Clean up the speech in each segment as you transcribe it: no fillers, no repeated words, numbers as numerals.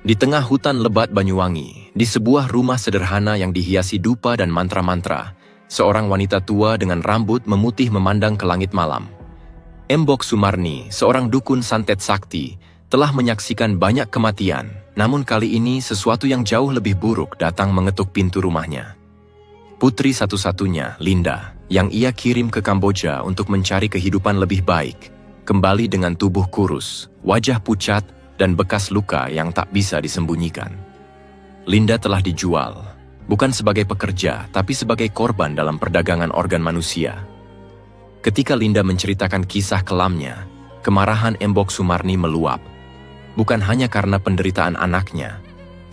Di tengah hutan lebat Banyuwangi, di sebuah rumah sederhana yang dihiasi dupa dan mantra-mantra, seorang wanita tua dengan rambut memutih memandang ke langit malam. Embok Sumarni, seorang dukun santet sakti, telah menyaksikan banyak kematian, namun kali ini sesuatu yang jauh lebih buruk datang mengetuk pintu rumahnya. Putri satu-satunya, Linda, yang ia kirim ke Kamboja untuk mencari kehidupan lebih baik, kembali dengan tubuh kurus, wajah pucat, dan bekas luka yang tak bisa disembunyikan. Linda telah dijual, bukan sebagai pekerja, tapi sebagai korban dalam perdagangan organ manusia. Ketika Linda menceritakan kisah kelamnya, kemarahan Embok Sumarni meluap. Bukan hanya karena penderitaan anaknya,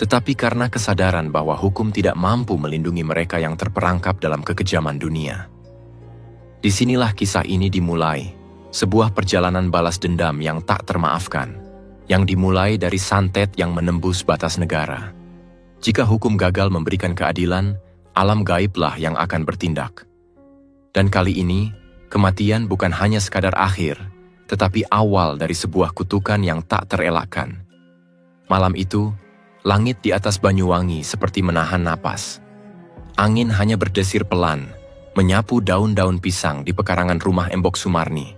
tetapi karena kesadaran bahwa hukum tidak mampu melindungi mereka yang terperangkap dalam kekejaman dunia. Disinilah kisah ini dimulai, sebuah perjalanan balas dendam yang tak termaafkan, yang dimulai dari santet yang menembus batas negara. Jika hukum gagal memberikan keadilan, alam gaiblah yang akan bertindak. Dan kali ini, kematian bukan hanya sekadar akhir, tetapi awal dari sebuah kutukan yang tak terelakkan. Malam itu, langit di atas Banyuwangi seperti menahan napas. Angin hanya berdesir pelan, menyapu daun-daun pisang di pekarangan rumah Embok Sumarni.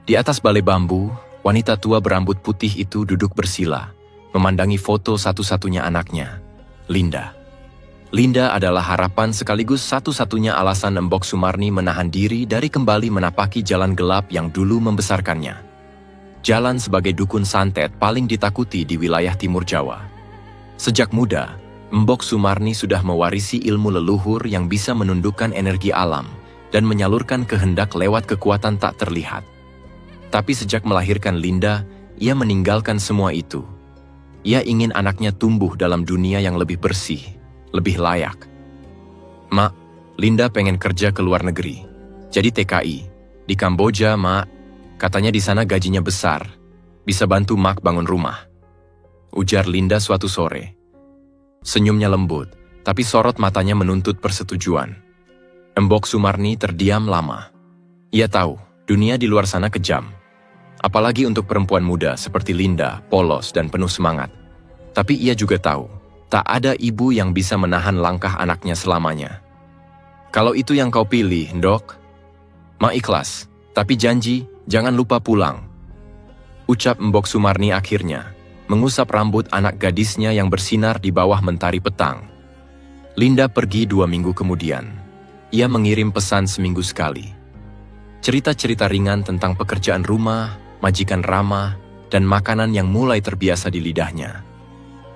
Di atas balai bambu, wanita tua berambut putih itu duduk bersila, memandangi foto satu-satunya anaknya, Linda. Linda adalah harapan sekaligus satu-satunya alasan Embok Sumarni menahan diri dari kembali menapaki jalan gelap yang dulu membesarkannya. Jalan sebagai dukun santet paling ditakuti di wilayah Timur Jawa. Sejak muda, Embok Sumarni sudah mewarisi ilmu leluhur yang bisa menundukkan energi alam dan menyalurkan kehendak lewat kekuatan tak terlihat. Tapi sejak melahirkan Linda, ia meninggalkan semua itu. Ia ingin anaknya tumbuh dalam dunia yang lebih bersih, lebih layak. Mak, Linda pengen kerja ke luar negeri. Jadi TKI. Di Kamboja, Mak. Katanya di sana gajinya besar. Bisa bantu Mak bangun rumah. Ujar Linda suatu sore. Senyumnya lembut, tapi sorot matanya menuntut persetujuan. Embok Sumarni terdiam lama. Ia tahu, dunia di luar sana kejam. Apalagi untuk perempuan muda seperti Linda, polos dan penuh semangat. Tapi ia juga tahu, tak ada ibu yang bisa menahan langkah anaknya selamanya. Kalau itu yang kau pilih, Ndok, Mak ikhlas, tapi janji, jangan lupa pulang. Ucap Embok Sumarni akhirnya, mengusap rambut anak gadisnya yang bersinar di bawah mentari petang. Linda pergi 2 minggu kemudian. Ia mengirim pesan seminggu sekali. Cerita-cerita ringan tentang pekerjaan rumah, majikan ramah, dan makanan yang mulai terbiasa di lidahnya.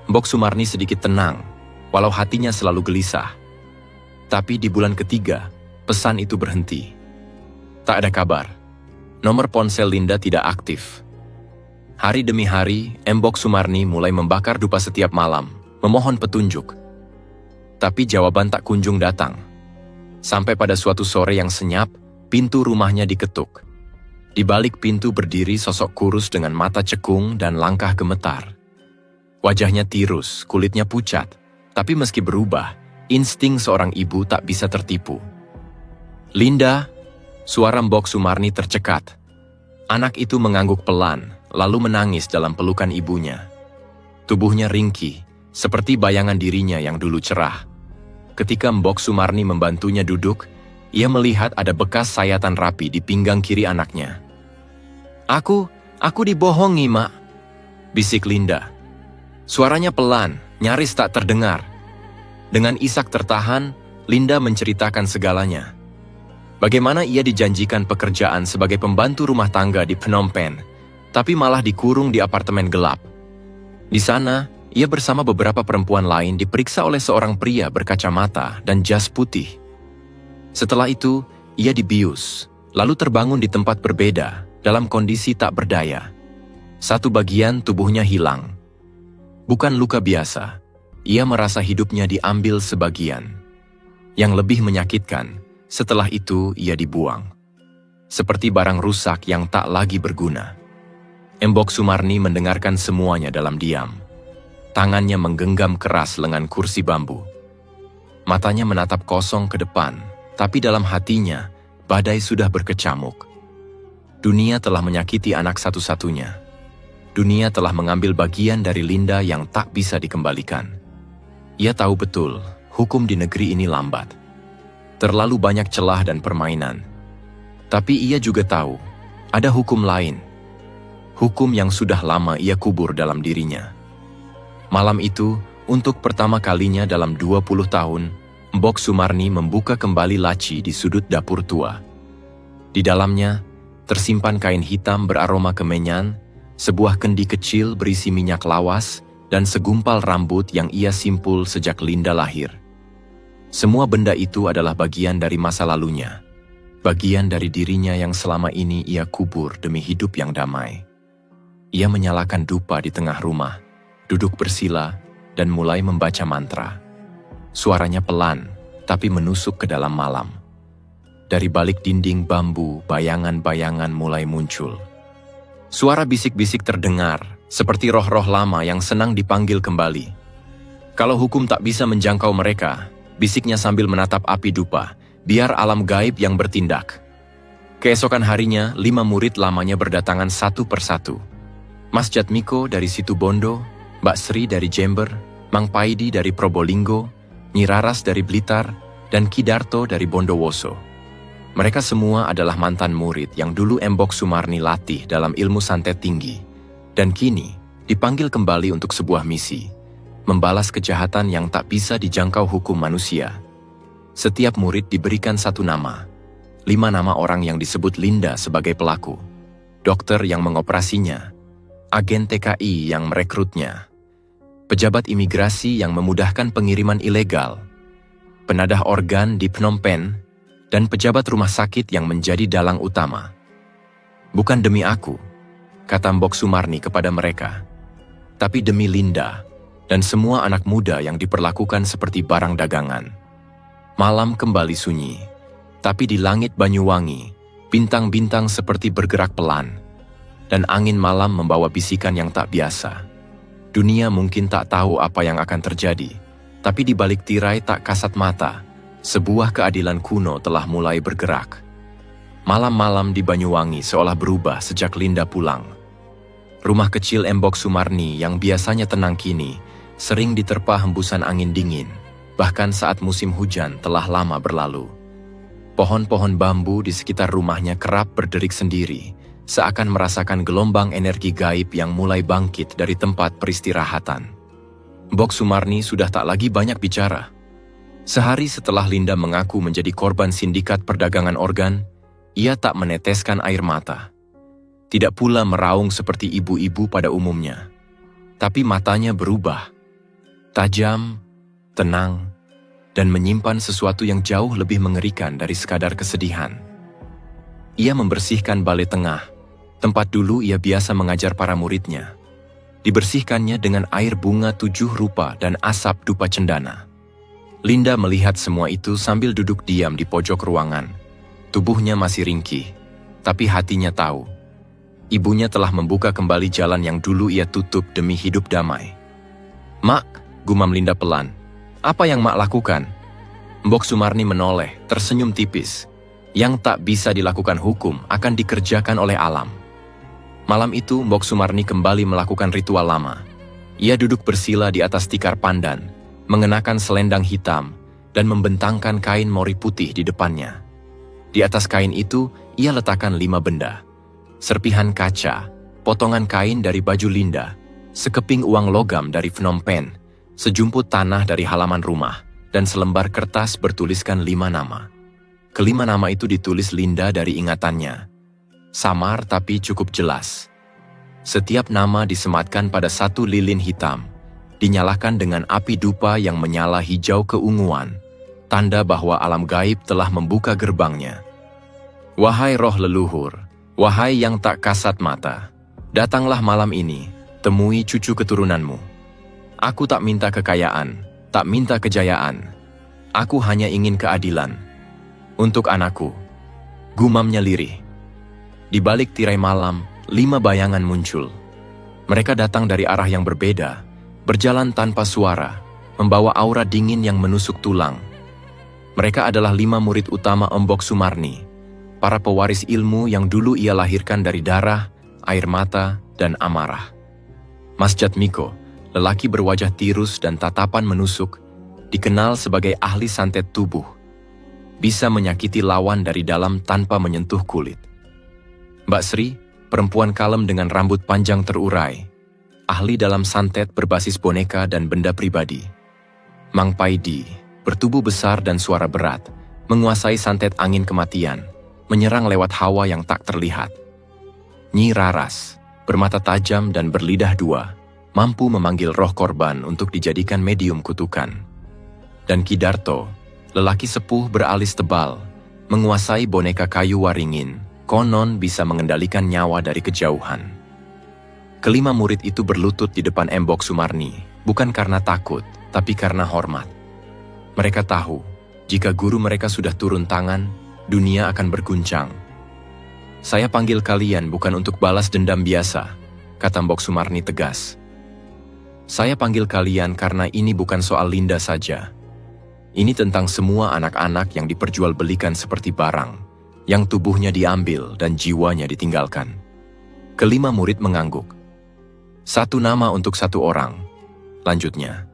Embok Sumarni sedikit tenang, walau hatinya selalu gelisah. Tapi di bulan ketiga, pesan itu berhenti. Tak ada kabar. Nomor ponsel Linda tidak aktif. Hari demi hari, Embok Sumarni mulai membakar dupa setiap malam, memohon petunjuk. Tapi jawaban tak kunjung datang. Sampai pada suatu sore yang senyap, pintu rumahnya diketuk. Di balik pintu berdiri sosok kurus dengan mata cekung dan langkah gemetar. Wajahnya tirus, kulitnya pucat, tapi meski berubah, insting seorang ibu tak bisa tertipu. Linda, suara Embok Sumarni tercekat. Anak itu mengangguk pelan, lalu menangis dalam pelukan ibunya. Tubuhnya ringkih, seperti bayangan dirinya yang dulu cerah. Ketika Embok Sumarni membantunya duduk, ia melihat ada bekas sayatan rapi di pinggang kiri anaknya. Aku dibohongi, Mak, bisik Linda. Suaranya pelan, nyaris tak terdengar. Dengan isak tertahan, Linda menceritakan segalanya. Bagaimana ia dijanjikan pekerjaan sebagai pembantu rumah tangga di Phnom Penh, tapi malah dikurung di apartemen gelap. Di sana, ia bersama beberapa perempuan lain diperiksa oleh seorang pria berkacamata dan jas putih. Setelah itu, ia dibius, lalu terbangun di tempat berbeda, dalam kondisi tak berdaya. Satu bagian tubuhnya hilang. Bukan luka biasa, ia merasa hidupnya diambil sebagian. Yang lebih menyakitkan, setelah itu ia dibuang. Seperti barang rusak yang tak lagi berguna. Embok Sumarni mendengarkan semuanya dalam diam. Tangannya menggenggam keras lengan kursi bambu. Matanya menatap kosong ke depan, tapi dalam hatinya, badai sudah berkecamuk. Dunia telah menyakiti anak satu-satunya. dunia telah mengambil bagian dari Linda yang tak bisa dikembalikan. Ia tahu betul, hukum di negeri ini lambat. Terlalu banyak celah dan permainan. Tapi ia juga tahu, ada hukum lain. Hukum yang sudah lama ia kubur dalam dirinya. Malam itu, untuk pertama kalinya dalam 20 tahun, Mbok Sumarni membuka kembali laci di sudut dapur tua. Di dalamnya, tersimpan kain hitam beraroma kemenyan, sebuah kendi kecil berisi minyak lawas, dan segumpal rambut yang ia simpul sejak Linda lahir. Semua benda itu adalah bagian dari masa lalunya, bagian dari dirinya yang selama ini ia kubur demi hidup yang damai. Ia menyalakan dupa di tengah rumah, duduk bersila, dan mulai membaca mantra. Suaranya pelan, tapi menusuk ke dalam malam. Dari balik dinding bambu, bayangan-bayangan mulai muncul. Suara bisik-bisik terdengar, seperti roh-roh lama yang senang dipanggil kembali. Kalau hukum tak bisa menjangkau mereka, bisiknya sambil menatap api dupa, biar alam gaib yang bertindak. Keesokan harinya, 5 murid lamanya berdatangan satu persatu. Mas Jatmiko dari Situbondo, Mbak Sri dari Jember, Mang Paidi dari Probolinggo, Nyi Raras dari Blitar, dan Ki Darto dari Bondowoso. Mereka semua adalah mantan murid yang dulu Mbok Sumarni latih dalam ilmu santet tinggi, dan kini dipanggil kembali untuk sebuah misi, membalas kejahatan yang tak bisa dijangkau hukum manusia. Setiap murid diberikan satu nama, 5 nama orang yang disebut Linda sebagai pelaku, dokter yang mengoperasinya, agen TKI yang merekrutnya, pejabat imigrasi yang memudahkan pengiriman ilegal, penadah organ di Phnom Penh, dan pejabat rumah sakit yang menjadi dalang utama. Bukan demi aku, kata Mbok Sumarni kepada mereka, tapi demi Linda dan semua anak muda yang diperlakukan seperti barang dagangan. Malam kembali sunyi, tapi di langit Banyuwangi, bintang-bintang seperti bergerak pelan, dan angin malam membawa bisikan yang tak biasa. Dunia mungkin tak tahu apa yang akan terjadi, tapi di balik tirai tak kasat mata, sebuah keadilan kuno telah mulai bergerak. Malam-malam di Banyuwangi seolah berubah sejak Linda pulang. Rumah kecil Mbok Sumarni yang biasanya tenang kini, sering diterpa hembusan angin dingin, bahkan saat musim hujan telah lama berlalu. Pohon-pohon bambu di sekitar rumahnya kerap berderik sendiri, seakan merasakan gelombang energi gaib yang mulai bangkit dari tempat peristirahatan. Mbok Sumarni sudah tak lagi banyak bicara. Sehari setelah Linda mengaku menjadi korban sindikat perdagangan organ, ia tak meneteskan air mata. Tidak pula meraung seperti ibu-ibu pada umumnya. Tapi matanya berubah. Tajam, tenang, dan menyimpan sesuatu yang jauh lebih mengerikan dari sekadar kesedihan. Ia membersihkan balai tengah, tempat dulu ia biasa mengajar para muridnya. Dibersihkannya dengan air bunga 7 rupa dan asap dupa cendana. Linda melihat semua itu sambil duduk diam di pojok ruangan. Tubuhnya masih ringkih, tapi hatinya tahu. Ibunya telah membuka kembali jalan yang dulu ia tutup demi hidup damai. "Mak," gumam Linda pelan, "apa yang Mak lakukan?" Mbok Sumarni menoleh, tersenyum tipis. Yang tak bisa dilakukan hukum akan dikerjakan oleh alam. Malam itu, Mbok Sumarni kembali melakukan ritual lama. Ia duduk bersila di atas tikar pandan, mengenakan selendang hitam, dan membentangkan kain mori putih di depannya. Di atas kain itu, ia letakkan 5 benda. Serpihan kaca, potongan kain dari baju Linda, sekeping uang logam dari Phnom Penh, sejumput tanah dari halaman rumah, dan selembar kertas bertuliskan 5 nama. Kelima nama itu ditulis Linda dari ingatannya. Samar tapi cukup jelas. Setiap nama disematkan pada satu lilin hitam, dinyalakan dengan api dupa yang menyala hijau keunguan, tanda bahwa alam gaib telah membuka gerbangnya. "Wahai roh leluhur, wahai yang tak kasat mata, datanglah malam ini, temui cucu keturunanmu. Aku tak minta kekayaan, tak minta kejayaan. Aku hanya ingin keadilan. Untuk anakku," gumamnya lirih. Di balik tirai malam, 5 bayangan muncul. Mereka datang dari arah yang berbeda, berjalan tanpa suara, membawa aura dingin yang menusuk tulang. Mereka adalah 5 murid utama Mbok Sumarni, para pewaris ilmu yang dulu ia lahirkan dari darah, air mata, dan amarah. Mas Jatmiko, lelaki berwajah tirus dan tatapan menusuk, dikenal sebagai ahli santet tubuh. Bisa menyakiti lawan dari dalam tanpa menyentuh kulit. Mbak Sri, perempuan kalem dengan rambut panjang terurai, ahli dalam santet berbasis boneka dan benda pribadi. Mang Paidi, bertubuh besar dan suara berat, menguasai santet angin kematian, menyerang lewat hawa yang tak terlihat. Nyi Raras, bermata tajam dan berlidah dua, mampu memanggil roh korban untuk dijadikan medium kutukan. Dan Ki Darto, lelaki sepuh beralis tebal, menguasai boneka kayu waringin, konon bisa mengendalikan nyawa dari kejauhan. Kelima murid itu berlutut di depan Embok Sumarni, bukan karena takut, tapi karena hormat. Mereka tahu, jika guru mereka sudah turun tangan, dunia akan berguncang. Saya panggil kalian bukan untuk balas dendam biasa, kata Mbok Sumarni tegas. Saya panggil kalian karena ini bukan soal Linda saja. Ini tentang semua anak-anak yang diperjualbelikan seperti barang, yang tubuhnya diambil dan jiwanya ditinggalkan. Kelima murid mengangguk. Satu nama untuk satu orang. Lanjutnya,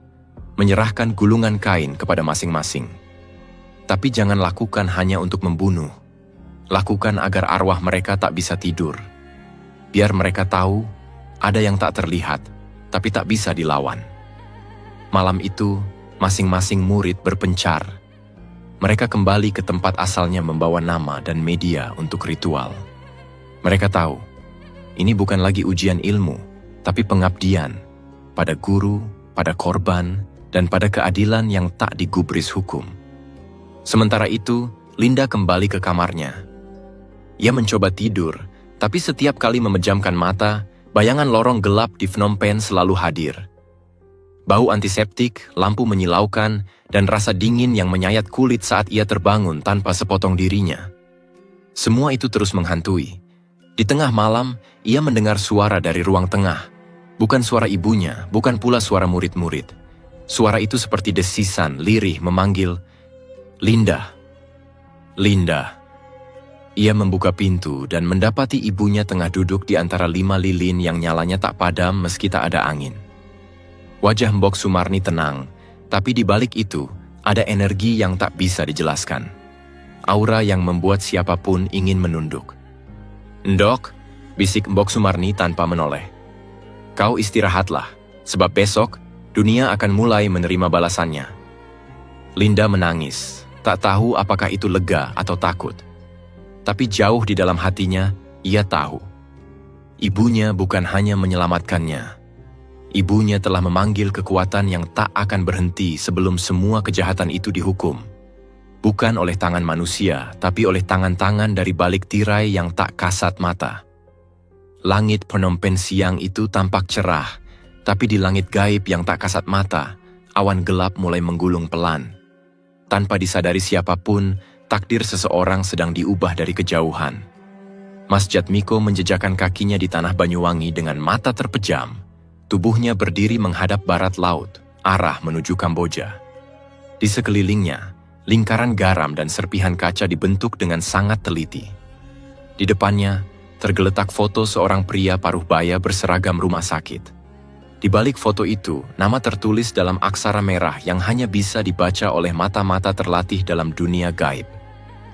menyerahkan gulungan kain kepada masing-masing. Tapi jangan lakukan hanya untuk membunuh. Lakukan agar arwah mereka tak bisa tidur. Biar mereka tahu, ada yang tak terlihat, tapi tak bisa dilawan. Malam itu, masing-masing murid berpencar. Mereka kembali ke tempat asalnya membawa nama dan media untuk ritual. Mereka tahu, ini bukan lagi ujian ilmu, tapi pengabdian pada guru, pada korban, dan pada keadilan yang tak digubris hukum. Sementara itu, Linda kembali ke kamarnya. Ia mencoba tidur, tapi setiap kali memejamkan mata, bayangan lorong gelap di Phnom Penh selalu hadir. Bau antiseptik, lampu menyilaukan, dan rasa dingin yang menyayat kulit saat ia terbangun tanpa sepotong dirinya. Semua itu terus menghantui. Di tengah malam, ia mendengar suara dari ruang tengah. Bukan suara ibunya, bukan pula suara murid-murid. Suara itu seperti desisan, lirih, memanggil, "Linda, Linda." Ia membuka pintu dan mendapati ibunya tengah duduk di antara 5 lilin yang nyalanya tak padam meski tak ada angin. Wajah Mbok Sumarni tenang, tapi di balik itu ada energi yang tak bisa dijelaskan. Aura yang membuat siapapun ingin menunduk. "Ndok," bisik Mbok Sumarni tanpa menoleh. "Kau istirahatlah, sebab besok dunia akan mulai menerima balasannya." Linda menangis, tak tahu apakah itu lega atau takut. Tapi jauh di dalam hatinya, ia tahu. Ibunya bukan hanya menyelamatkannya. Ibunya telah memanggil kekuatan yang tak akan berhenti sebelum semua kejahatan itu dihukum. Bukan oleh tangan manusia, tapi oleh tangan-tangan dari balik tirai yang tak kasat mata. Langit Phnom Penh siang itu tampak cerah, tapi di langit gaib yang tak kasat mata, awan gelap mulai menggulung pelan. Tanpa disadari siapapun, takdir seseorang sedang diubah dari kejauhan. Mas Jatmiko menjejakkan kakinya di tanah Banyuwangi dengan mata terpejam. Tubuhnya berdiri menghadap barat laut, arah menuju Kamboja. Di sekelilingnya, lingkaran garam dan serpihan kaca dibentuk dengan sangat teliti. Di depannya, tergeletak foto seorang pria paruh baya berseragam rumah sakit. Di balik foto itu, nama tertulis dalam aksara merah yang hanya bisa dibaca oleh mata-mata terlatih dalam dunia gaib.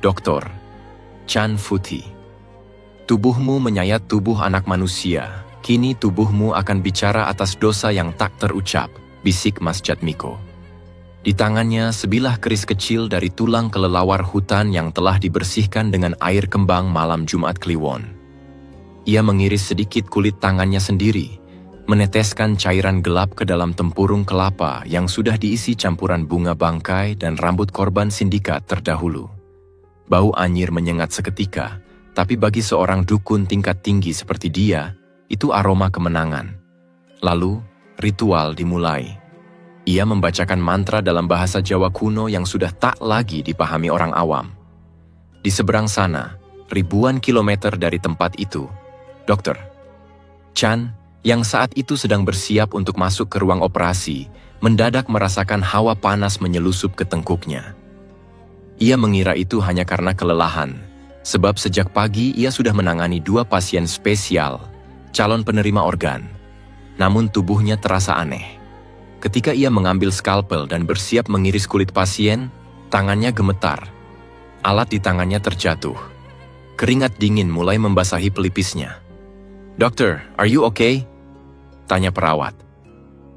Dr. Chan Futi. Tubuhmu menyayat tubuh anak manusia. Kini tubuhmu akan bicara atas dosa yang tak terucap, bisik Mas Jatmiko. Di tangannya sebilah keris kecil dari tulang kelelawar hutan yang telah dibersihkan dengan air kembang malam Jumat Kliwon. Ia mengiris sedikit kulit tangannya sendiri, meneteskan cairan gelap ke dalam tempurung kelapa yang sudah diisi campuran bunga bangkai dan rambut korban sindikat terdahulu. Bau anyir menyengat seketika, tapi bagi seorang dukun tingkat tinggi seperti dia, itu aroma kemenangan. Lalu, ritual dimulai. Ia membacakan mantra dalam bahasa Jawa kuno yang sudah tak lagi dipahami orang awam. Di seberang sana, ribuan kilometer dari tempat itu, Dr. Chan, yang saat itu sedang bersiap untuk masuk ke ruang operasi, mendadak merasakan hawa panas menyelusup ke tengkuknya. Ia mengira itu hanya karena kelelahan, sebab sejak pagi ia sudah menangani 2 pasien spesial, calon penerima organ. namun tubuhnya terasa aneh. Ketika ia mengambil skalpel dan bersiap mengiris kulit pasien, tangannya gemetar. Alat di tangannya terjatuh. Keringat dingin mulai membasahi pelipisnya. "Dokter, are you okay?" tanya perawat.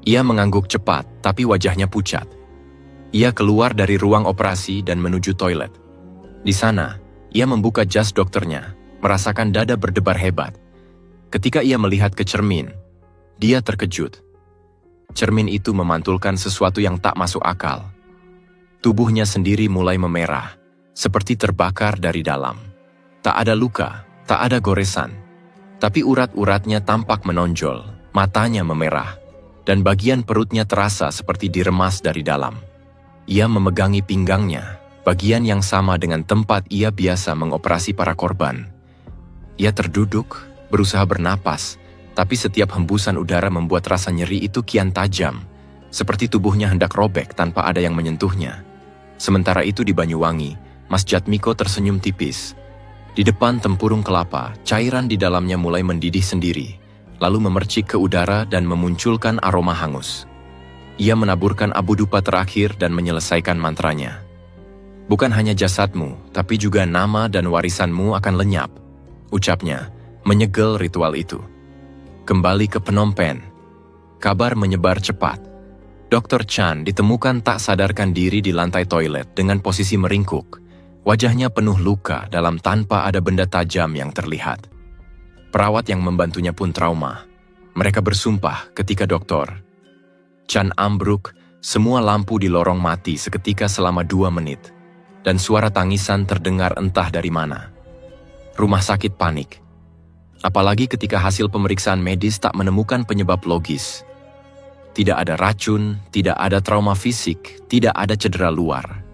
Ia mengangguk cepat, tapi wajahnya pucat. Ia keluar dari ruang operasi dan menuju toilet. Di sana, ia membuka jas dokternya, merasakan dada berdebar hebat. Ketika ia melihat ke cermin, dia terkejut. Cermin itu memantulkan sesuatu yang tak masuk akal. Tubuhnya sendiri mulai memerah, seperti terbakar dari dalam. Tak ada luka, tak ada goresan, tapi urat-uratnya tampak menonjol, matanya memerah, dan bagian perutnya terasa seperti diremas dari dalam. Ia memegangi pinggangnya, bagian yang sama dengan tempat ia biasa mengoperasi para korban. Ia terduduk, berusaha bernapas, tapi setiap hembusan udara membuat rasa nyeri itu kian tajam, seperti tubuhnya hendak robek tanpa ada yang menyentuhnya. Sementara itu di Banyuwangi, Mas Jatmiko tersenyum tipis. Di depan tempurung kelapa, cairan di dalamnya mulai mendidih sendiri, lalu memercik ke udara dan memunculkan aroma hangus. Ia menaburkan abu dupa terakhir dan menyelesaikan mantranya. "Bukan hanya jasadmu, tapi juga nama dan warisanmu akan lenyap," ucapnya, menyegel ritual itu. Kembali ke Phnom Penh. Kabar menyebar cepat. Dr. Chan ditemukan tak sadarkan diri di lantai toilet dengan posisi meringkuk. Wajahnya penuh luka dalam tanpa ada benda tajam yang terlihat. Perawat yang membantunya pun trauma. Mereka bersumpah ketika Dr. Chan ambruk, semua lampu di lorong mati seketika selama 2 menit. Dan suara tangisan terdengar entah dari mana. Rumah sakit panik. Apalagi ketika hasil pemeriksaan medis tak menemukan penyebab logis. Tidak ada racun, tidak ada trauma fisik, tidak ada cedera luar.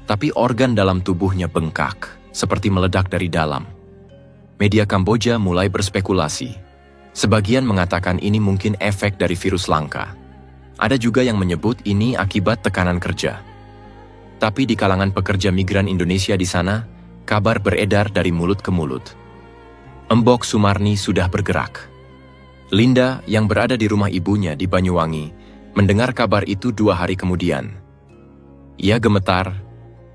Tapi organ dalam tubuhnya bengkak, seperti meledak dari dalam. Media Kamboja mulai berspekulasi. Sebagian mengatakan ini mungkin efek dari virus langka. Ada juga yang menyebut ini akibat tekanan kerja. Tapi di kalangan pekerja migran Indonesia di sana, kabar beredar dari mulut ke mulut. Embok Sumarni sudah bergerak. Linda yang berada di rumah ibunya di Banyuwangi mendengar kabar itu 2 hari kemudian. Ia gemetar,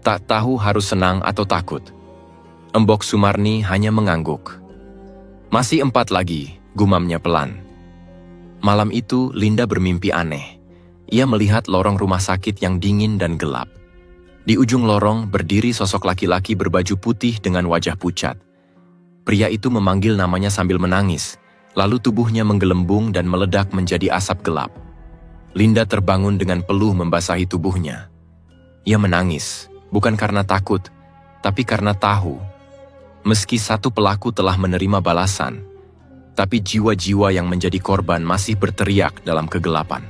tak tahu harus senang atau takut. Embok Sumarni hanya mengangguk. "Masih 4 lagi," gumamnya pelan. Malam itu Linda bermimpi aneh. Ia melihat lorong rumah sakit yang dingin dan gelap. Di ujung lorong berdiri sosok laki-laki berbaju putih dengan wajah pucat. Pria itu memanggil namanya sambil menangis, lalu tubuhnya menggelembung dan meledak menjadi asap gelap. Linda terbangun dengan peluh membasahi tubuhnya. Ia menangis, bukan karena takut, tapi karena tahu. Meski satu pelaku telah menerima balasan, tapi jiwa-jiwa yang menjadi korban masih berteriak dalam kegelapan.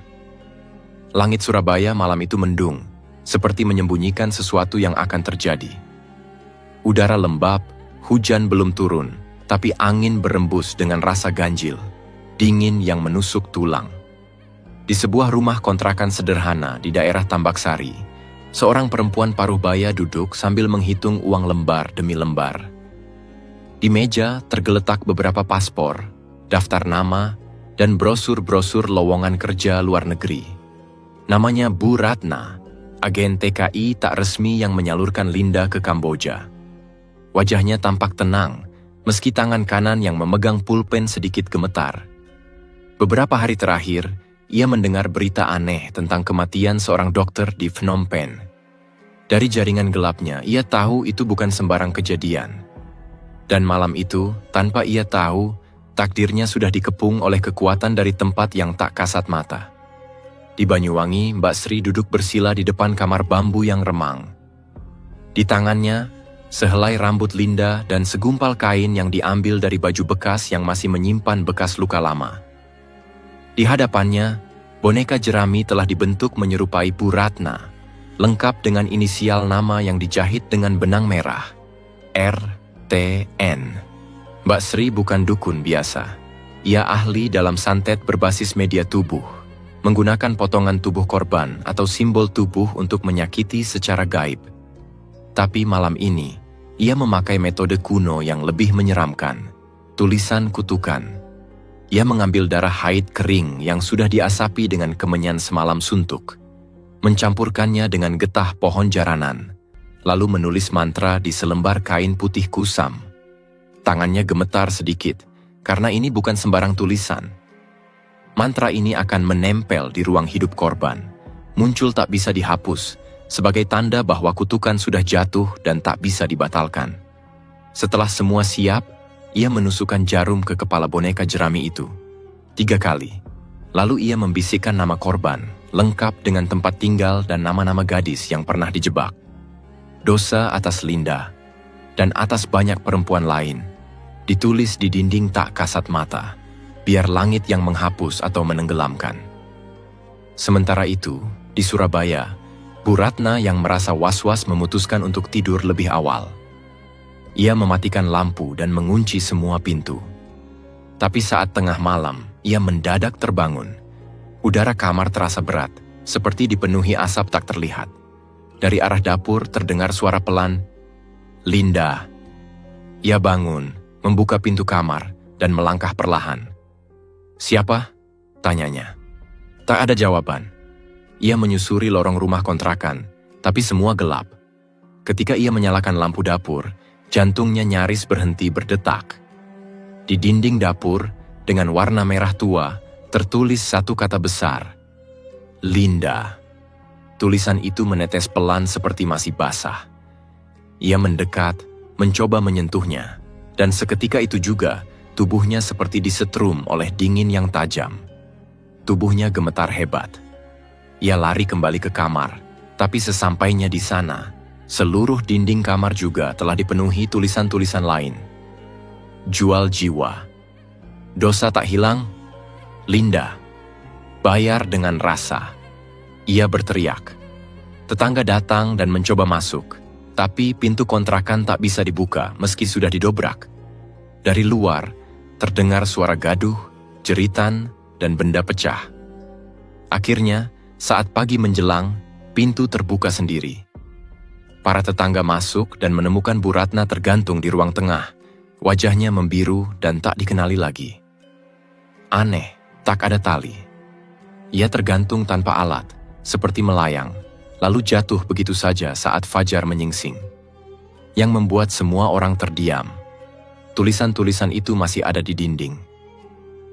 Langit Surabaya malam itu mendung, seperti menyembunyikan sesuatu yang akan terjadi. Udara lembab, hujan belum turun, tapi angin berembus dengan rasa ganjil, dingin yang menusuk tulang. Di sebuah rumah kontrakan sederhana di daerah Tambaksari, seorang perempuan paruh baya duduk sambil menghitung uang lembar demi lembar. Di meja tergeletak beberapa paspor, daftar nama, dan brosur-brosur lowongan kerja luar negeri. Namanya Bu Ratna, agen TKI tak resmi yang menyalurkan Linda ke Kamboja. Wajahnya tampak tenang, meski tangan kanan yang memegang pulpen sedikit gemetar. Beberapa hari terakhir, ia mendengar berita aneh tentang kematian seorang dokter di Phnom Penh. Dari jaringan gelapnya, ia tahu itu bukan sembarang kejadian. Dan malam itu, tanpa ia tahu, takdirnya sudah dikepung oleh kekuatan dari tempat yang tak kasat mata. Di Banyuwangi, Mbak Sri duduk bersila di depan kamar bambu yang remang. Di tangannya, sehelai rambut Linda dan segumpal kain yang diambil dari baju bekas yang masih menyimpan bekas luka lama. Di hadapannya, boneka jerami telah dibentuk menyerupai Bu Ratna, lengkap dengan inisial nama yang dijahit dengan benang merah, RTN. Mbak Sri bukan dukun biasa. Ia ahli dalam santet berbasis media tubuh, menggunakan potongan tubuh korban atau simbol tubuh untuk menyakiti secara gaib. Tapi malam ini, ia memakai metode kuno yang lebih menyeramkan, tulisan kutukan. Ia mengambil darah haid kering yang sudah diasapi dengan kemenyan semalam suntuk, mencampurkannya dengan getah pohon jaranan, lalu menulis mantra di selembar kain putih kusam. Tangannya gemetar sedikit, karena ini bukan sembarang tulisan. Mantra ini akan menempel di ruang hidup korban, muncul tak bisa dihapus, sebagai tanda bahwa kutukan sudah jatuh dan tak bisa dibatalkan. Setelah semua siap, ia menusukkan jarum ke kepala boneka jerami itu 3 kali. Lalu ia membisikkan nama korban, lengkap dengan tempat tinggal dan nama-nama gadis yang pernah dijebak. Dosa atas Linda, dan atas banyak perempuan lain, ditulis di dinding tak kasat mata, biar langit yang menghapus atau menenggelamkan. Sementara itu, di Surabaya, Bu Ratna yang merasa was-was memutuskan untuk tidur lebih awal. Ia mematikan lampu dan mengunci semua pintu. Tapi saat tengah malam, ia mendadak terbangun. Udara kamar terasa berat, seperti dipenuhi asap tak terlihat. Dari arah dapur terdengar suara pelan, "Linda." Ia bangun, membuka pintu kamar, dan melangkah perlahan. "Siapa?" tanyanya. Tak ada jawaban. Ia menyusuri lorong rumah kontrakan, tapi semua gelap. Ketika ia menyalakan lampu dapur, jantungnya nyaris berhenti berdetak. Di dinding dapur, dengan warna merah tua, tertulis satu kata besar, "Linda." Tulisan itu menetes pelan seperti masih basah. Ia mendekat, mencoba menyentuhnya, dan seketika itu juga, tubuhnya seperti disetrum oleh dingin yang tajam. Tubuhnya gemetar hebat. Ia lari kembali ke kamar, tapi sesampainya di sana, seluruh dinding kamar juga telah dipenuhi tulisan-tulisan lain. "Jual jiwa." "Dosa tak hilang." "Linda." "Bayar dengan rasa." Ia berteriak. Tetangga datang dan mencoba masuk, tapi pintu kontrakan tak bisa dibuka meski sudah didobrak. Dari luar, terdengar suara gaduh, jeritan, dan benda pecah. Akhirnya, saat pagi menjelang, pintu terbuka sendiri. Para tetangga masuk dan menemukan Bu Ratna tergantung di ruang tengah. Wajahnya membiru dan tak dikenali lagi. Aneh, tak ada tali. Ia tergantung tanpa alat, seperti melayang, lalu jatuh begitu saja saat fajar menyingsing. Yang membuat semua orang terdiam. Tulisan-tulisan itu masih ada di dinding.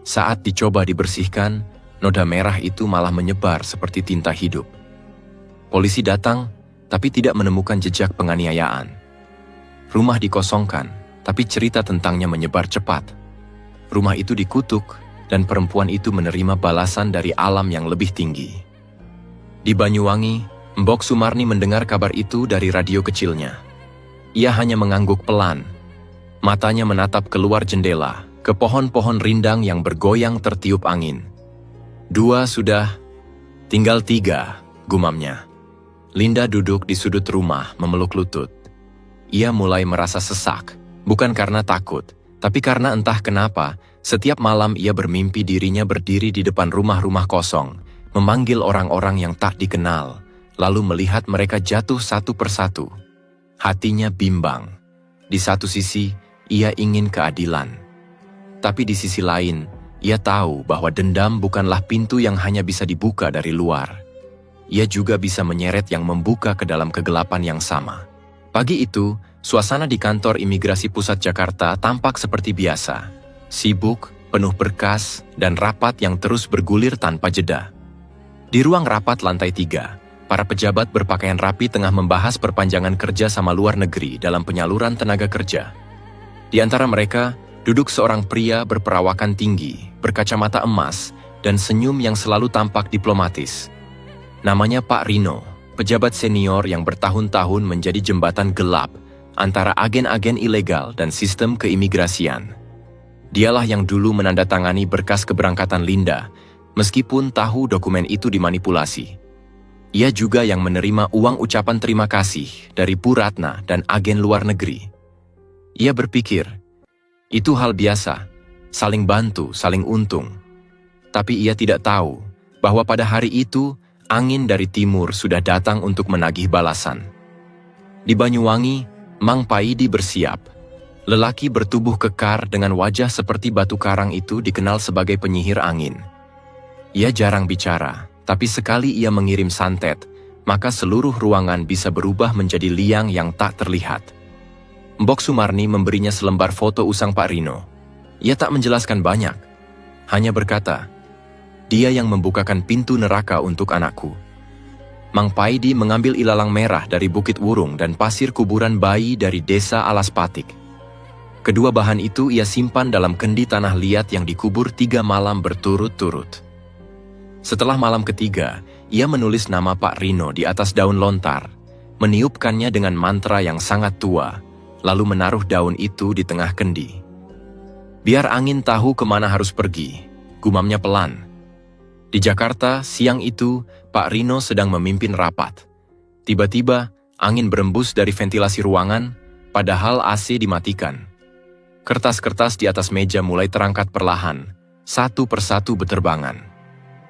Saat dicoba dibersihkan, noda merah itu malah menyebar seperti tinta hidup. Polisi datang, tapi tidak menemukan jejak penganiayaan. Rumah dikosongkan, tapi cerita tentangnya menyebar cepat. Rumah itu dikutuk, dan perempuan itu menerima balasan dari alam yang lebih tinggi. Di Banyuwangi, Mbok Sumarni mendengar kabar itu dari radio kecilnya. Ia hanya mengangguk pelan. Matanya menatap keluar jendela, ke pohon-pohon rindang yang bergoyang tertiup angin. 2 sudah, tinggal 3, gumamnya. Linda duduk di sudut rumah memeluk lutut. Ia mulai merasa sesak, bukan karena takut, tapi karena entah kenapa, setiap malam ia bermimpi dirinya berdiri di depan rumah-rumah kosong, memanggil orang-orang yang tak dikenal, lalu melihat mereka jatuh satu persatu. Hatinya bimbang. Di satu sisi, ia ingin keadilan. Tapi di sisi lain, ia tahu bahwa dendam bukanlah pintu yang hanya bisa dibuka dari luar. Ia juga bisa menyeret yang membuka ke dalam kegelapan yang sama. Pagi itu, suasana di kantor imigrasi pusat Jakarta tampak seperti biasa. Sibuk, penuh berkas, dan rapat yang terus bergulir tanpa jeda. Di ruang rapat lantai 3, para pejabat berpakaian rapi tengah membahas perpanjangan kerja sama luar negeri dalam penyaluran tenaga kerja. Di antara mereka, duduk seorang pria berperawakan tinggi, berkacamata emas, dan senyum yang selalu tampak diplomatis. Namanya Pak Rino, pejabat senior yang bertahun-tahun menjadi jembatan gelap antara agen-agen ilegal dan sistem keimigrasian. Dialah yang dulu menandatangani berkas keberangkatan Linda, meskipun tahu dokumen itu dimanipulasi. Ia juga yang menerima uang ucapan terima kasih dari Bu Ratna dan agen luar negeri. Ia berpikir, itu hal biasa, saling bantu, saling untung. Tapi ia tidak tahu bahwa pada hari itu, angin dari timur sudah datang untuk menagih balasan. Di Banyuwangi, Mang Paidi bersiap. Lelaki bertubuh kekar dengan wajah seperti batu karang itu dikenal sebagai penyihir angin. Ia jarang bicara, tapi sekali ia mengirim santet, maka seluruh ruangan bisa berubah menjadi liang yang tak terlihat. Mbok Sumarni memberinya selembar foto usang Pak Rino. Ia tak menjelaskan banyak, hanya berkata, "Dia yang membukakan pintu neraka untuk anakku." Mang Paidi mengambil ilalang merah dari Bukit Wurung dan pasir kuburan bayi dari desa Alas Patik. Kedua bahan itu ia simpan dalam kendi tanah liat yang dikubur 3 malam berturut-turut. Setelah malam ketiga, ia menulis nama Pak Rino di atas daun lontar, meniupkannya dengan mantra yang sangat tua, lalu menaruh daun itu di tengah kendi. "Biar angin tahu kemana harus pergi," gumamnya pelan. Di Jakarta, siang itu, Pak Rino sedang memimpin rapat. Tiba-tiba, angin berembus dari ventilasi ruangan, padahal AC dimatikan. Kertas-kertas di atas meja mulai terangkat perlahan, satu persatu beterbangan.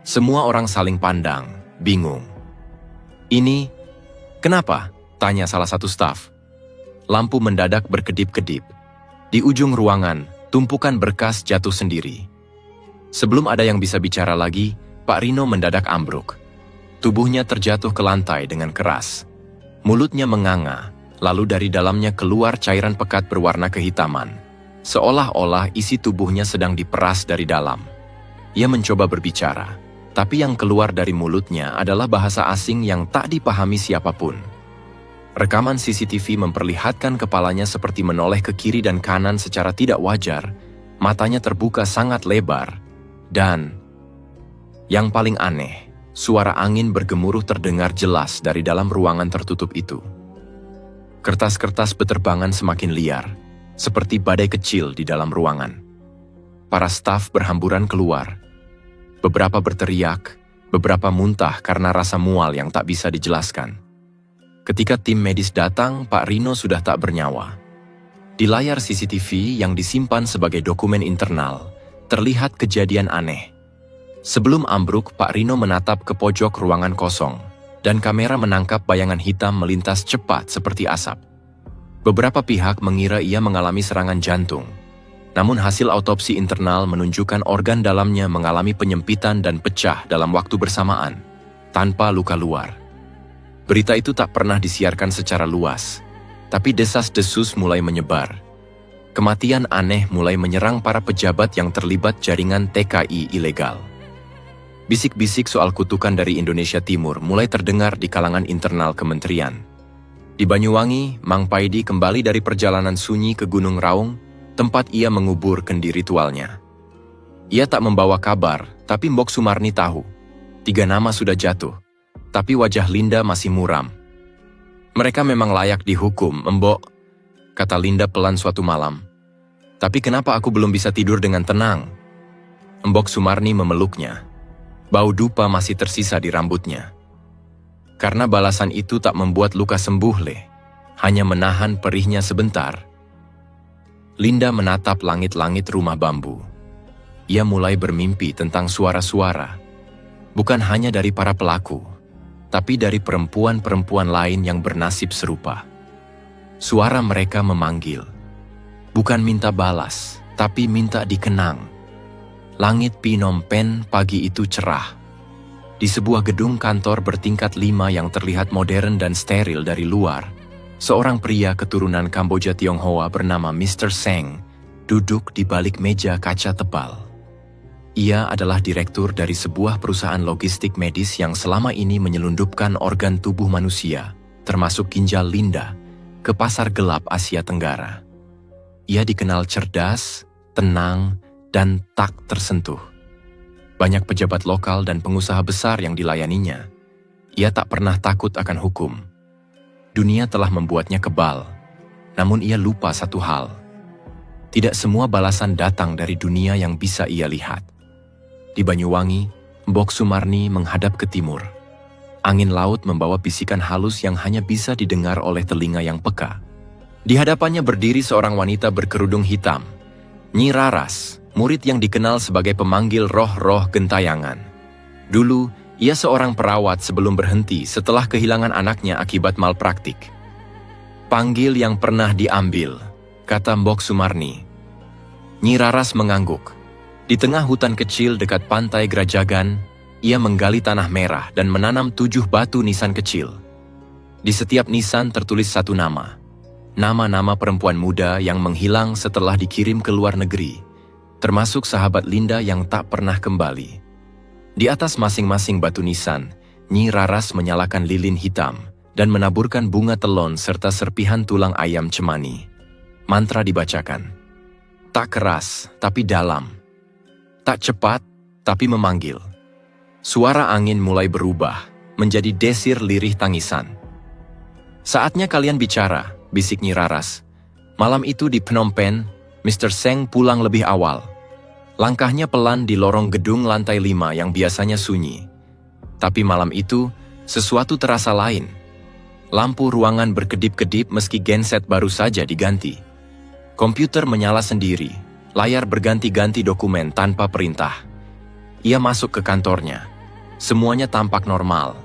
Semua orang saling pandang, bingung. "Ini, kenapa?" tanya salah satu staf. Lampu mendadak berkedip-kedip. Di ujung ruangan, tumpukan berkas jatuh sendiri. Sebelum ada yang bisa bicara lagi, Pak Rino mendadak ambruk. Tubuhnya terjatuh ke lantai dengan keras. Mulutnya menganga, lalu dari dalamnya keluar cairan pekat berwarna kehitaman. Seolah-olah isi tubuhnya sedang diperas dari dalam. Ia mencoba berbicara, tapi yang keluar dari mulutnya adalah bahasa asing yang tak dipahami siapapun. Rekaman CCTV memperlihatkan kepalanya seperti menoleh ke kiri dan kanan secara tidak wajar, matanya terbuka sangat lebar, dan yang paling aneh, suara angin bergemuruh terdengar jelas dari dalam ruangan tertutup itu. Kertas-kertas beterbangan semakin liar, seperti badai kecil di dalam ruangan. Para staf berhamburan keluar. Beberapa berteriak, beberapa muntah karena rasa mual yang tak bisa dijelaskan. Ketika tim medis datang, Pak Rino sudah tak bernyawa. Di layar CCTV yang disimpan sebagai dokumen internal, terlihat kejadian aneh. Sebelum ambruk, Pak Rino menatap ke pojok ruangan kosong, dan kamera menangkap bayangan hitam melintas cepat seperti asap. Beberapa pihak mengira ia mengalami serangan jantung. Namun hasil autopsi internal menunjukkan organ dalamnya mengalami penyempitan dan pecah dalam waktu bersamaan, tanpa luka luar. Berita itu tak pernah disiarkan secara luas, tapi desas-desus mulai menyebar. Kematian aneh mulai menyerang para pejabat yang terlibat jaringan TKI ilegal. Bisik-bisik soal kutukan dari Indonesia Timur mulai terdengar di kalangan internal kementerian. Di Banyuwangi, Mang Paidi kembali dari perjalanan sunyi ke Gunung Raung, tempat ia mengubur kendi ritualnya. Ia tak membawa kabar, tapi Mbok Sumarni tahu. 3 nama sudah jatuh, tapi wajah Linda masih muram. "Mereka memang layak dihukum, Mbok," kata Linda pelan suatu malam. "Tapi kenapa aku belum bisa tidur dengan tenang?" Mbok Sumarni memeluknya. Bau dupa masih tersisa di rambutnya. Karena balasan itu tak membuat luka sembuh, hanya menahan perihnya sebentar. Linda menatap langit-langit rumah bambu. Ia mulai bermimpi tentang suara-suara, bukan hanya dari para pelaku, tapi dari perempuan-perempuan lain yang bernasib serupa. Suara mereka memanggil, bukan minta balas, tapi minta dikenang. Langit Phnom Penh pagi itu cerah. Di sebuah gedung kantor bertingkat 5 yang terlihat modern dan steril dari luar, seorang pria keturunan Kamboja Tionghoa bernama Mr. Seng duduk di balik meja kaca tebal. Ia adalah direktur dari sebuah perusahaan logistik medis yang selama ini menyelundupkan organ tubuh manusia, termasuk ginjal Linda, ke pasar gelap Asia Tenggara. Ia dikenal cerdas, tenang, dan tak tersentuh. Banyak pejabat lokal dan pengusaha besar yang dilayaninya. Ia tak pernah takut akan hukum. Dunia telah membuatnya kebal, namun ia lupa satu hal. Tidak semua balasan datang dari dunia yang bisa ia lihat. Di Banyuwangi, Mbok Sumarni menghadap ke timur. Angin laut membawa bisikan halus yang hanya bisa didengar oleh telinga yang peka. Di hadapannya berdiri seorang wanita berkerudung hitam, Nyi Raras, murid yang dikenal sebagai pemanggil roh-roh gentayangan. Dulu, ia seorang perawat sebelum berhenti setelah kehilangan anaknya akibat malpraktik. Panggil yang pernah diambil, kata Mbok Sumarni. Nyi Raras mengangguk. Di tengah hutan kecil dekat pantai Grajagan, ia menggali tanah merah dan menanam 7 batu nisan kecil. Di setiap nisan tertulis satu nama. Nama-nama perempuan muda yang menghilang setelah dikirim ke luar negeri, termasuk sahabat Linda yang tak pernah kembali. Di atas masing-masing batu nisan, Nyi Raras menyalakan lilin hitam dan menaburkan bunga telon serta serpihan tulang ayam cemani. Mantra dibacakan. Tak keras, tapi dalam. Tak cepat, tapi memanggil. Suara angin mulai berubah, menjadi desir lirih tangisan. Saatnya kalian bicara, bisik Nyi Raras. Malam itu di Phnom Penh, Mr. Seng pulang lebih awal. Langkahnya pelan di lorong gedung lantai 5 yang biasanya sunyi. Tapi malam itu, sesuatu terasa lain. Lampu ruangan berkedip-kedip meski genset baru saja diganti. Komputer menyala sendiri, layar berganti-ganti dokumen tanpa perintah. Ia masuk ke kantornya. Semuanya tampak normal.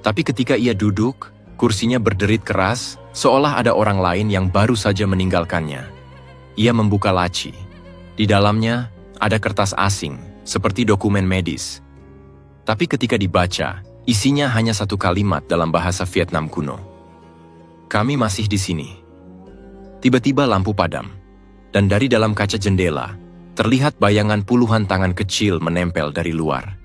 Tapi ketika ia duduk, kursinya berderit keras, seolah ada orang lain yang baru saja meninggalkannya. Ia membuka laci. Di dalamnya, ada kertas asing, seperti dokumen medis. Tapi ketika dibaca, isinya hanya satu kalimat dalam bahasa Vietnam kuno. Kami masih di sini. Tiba-tiba lampu padam, dan dari dalam kaca jendela, terlihat bayangan puluhan tangan kecil menempel dari luar.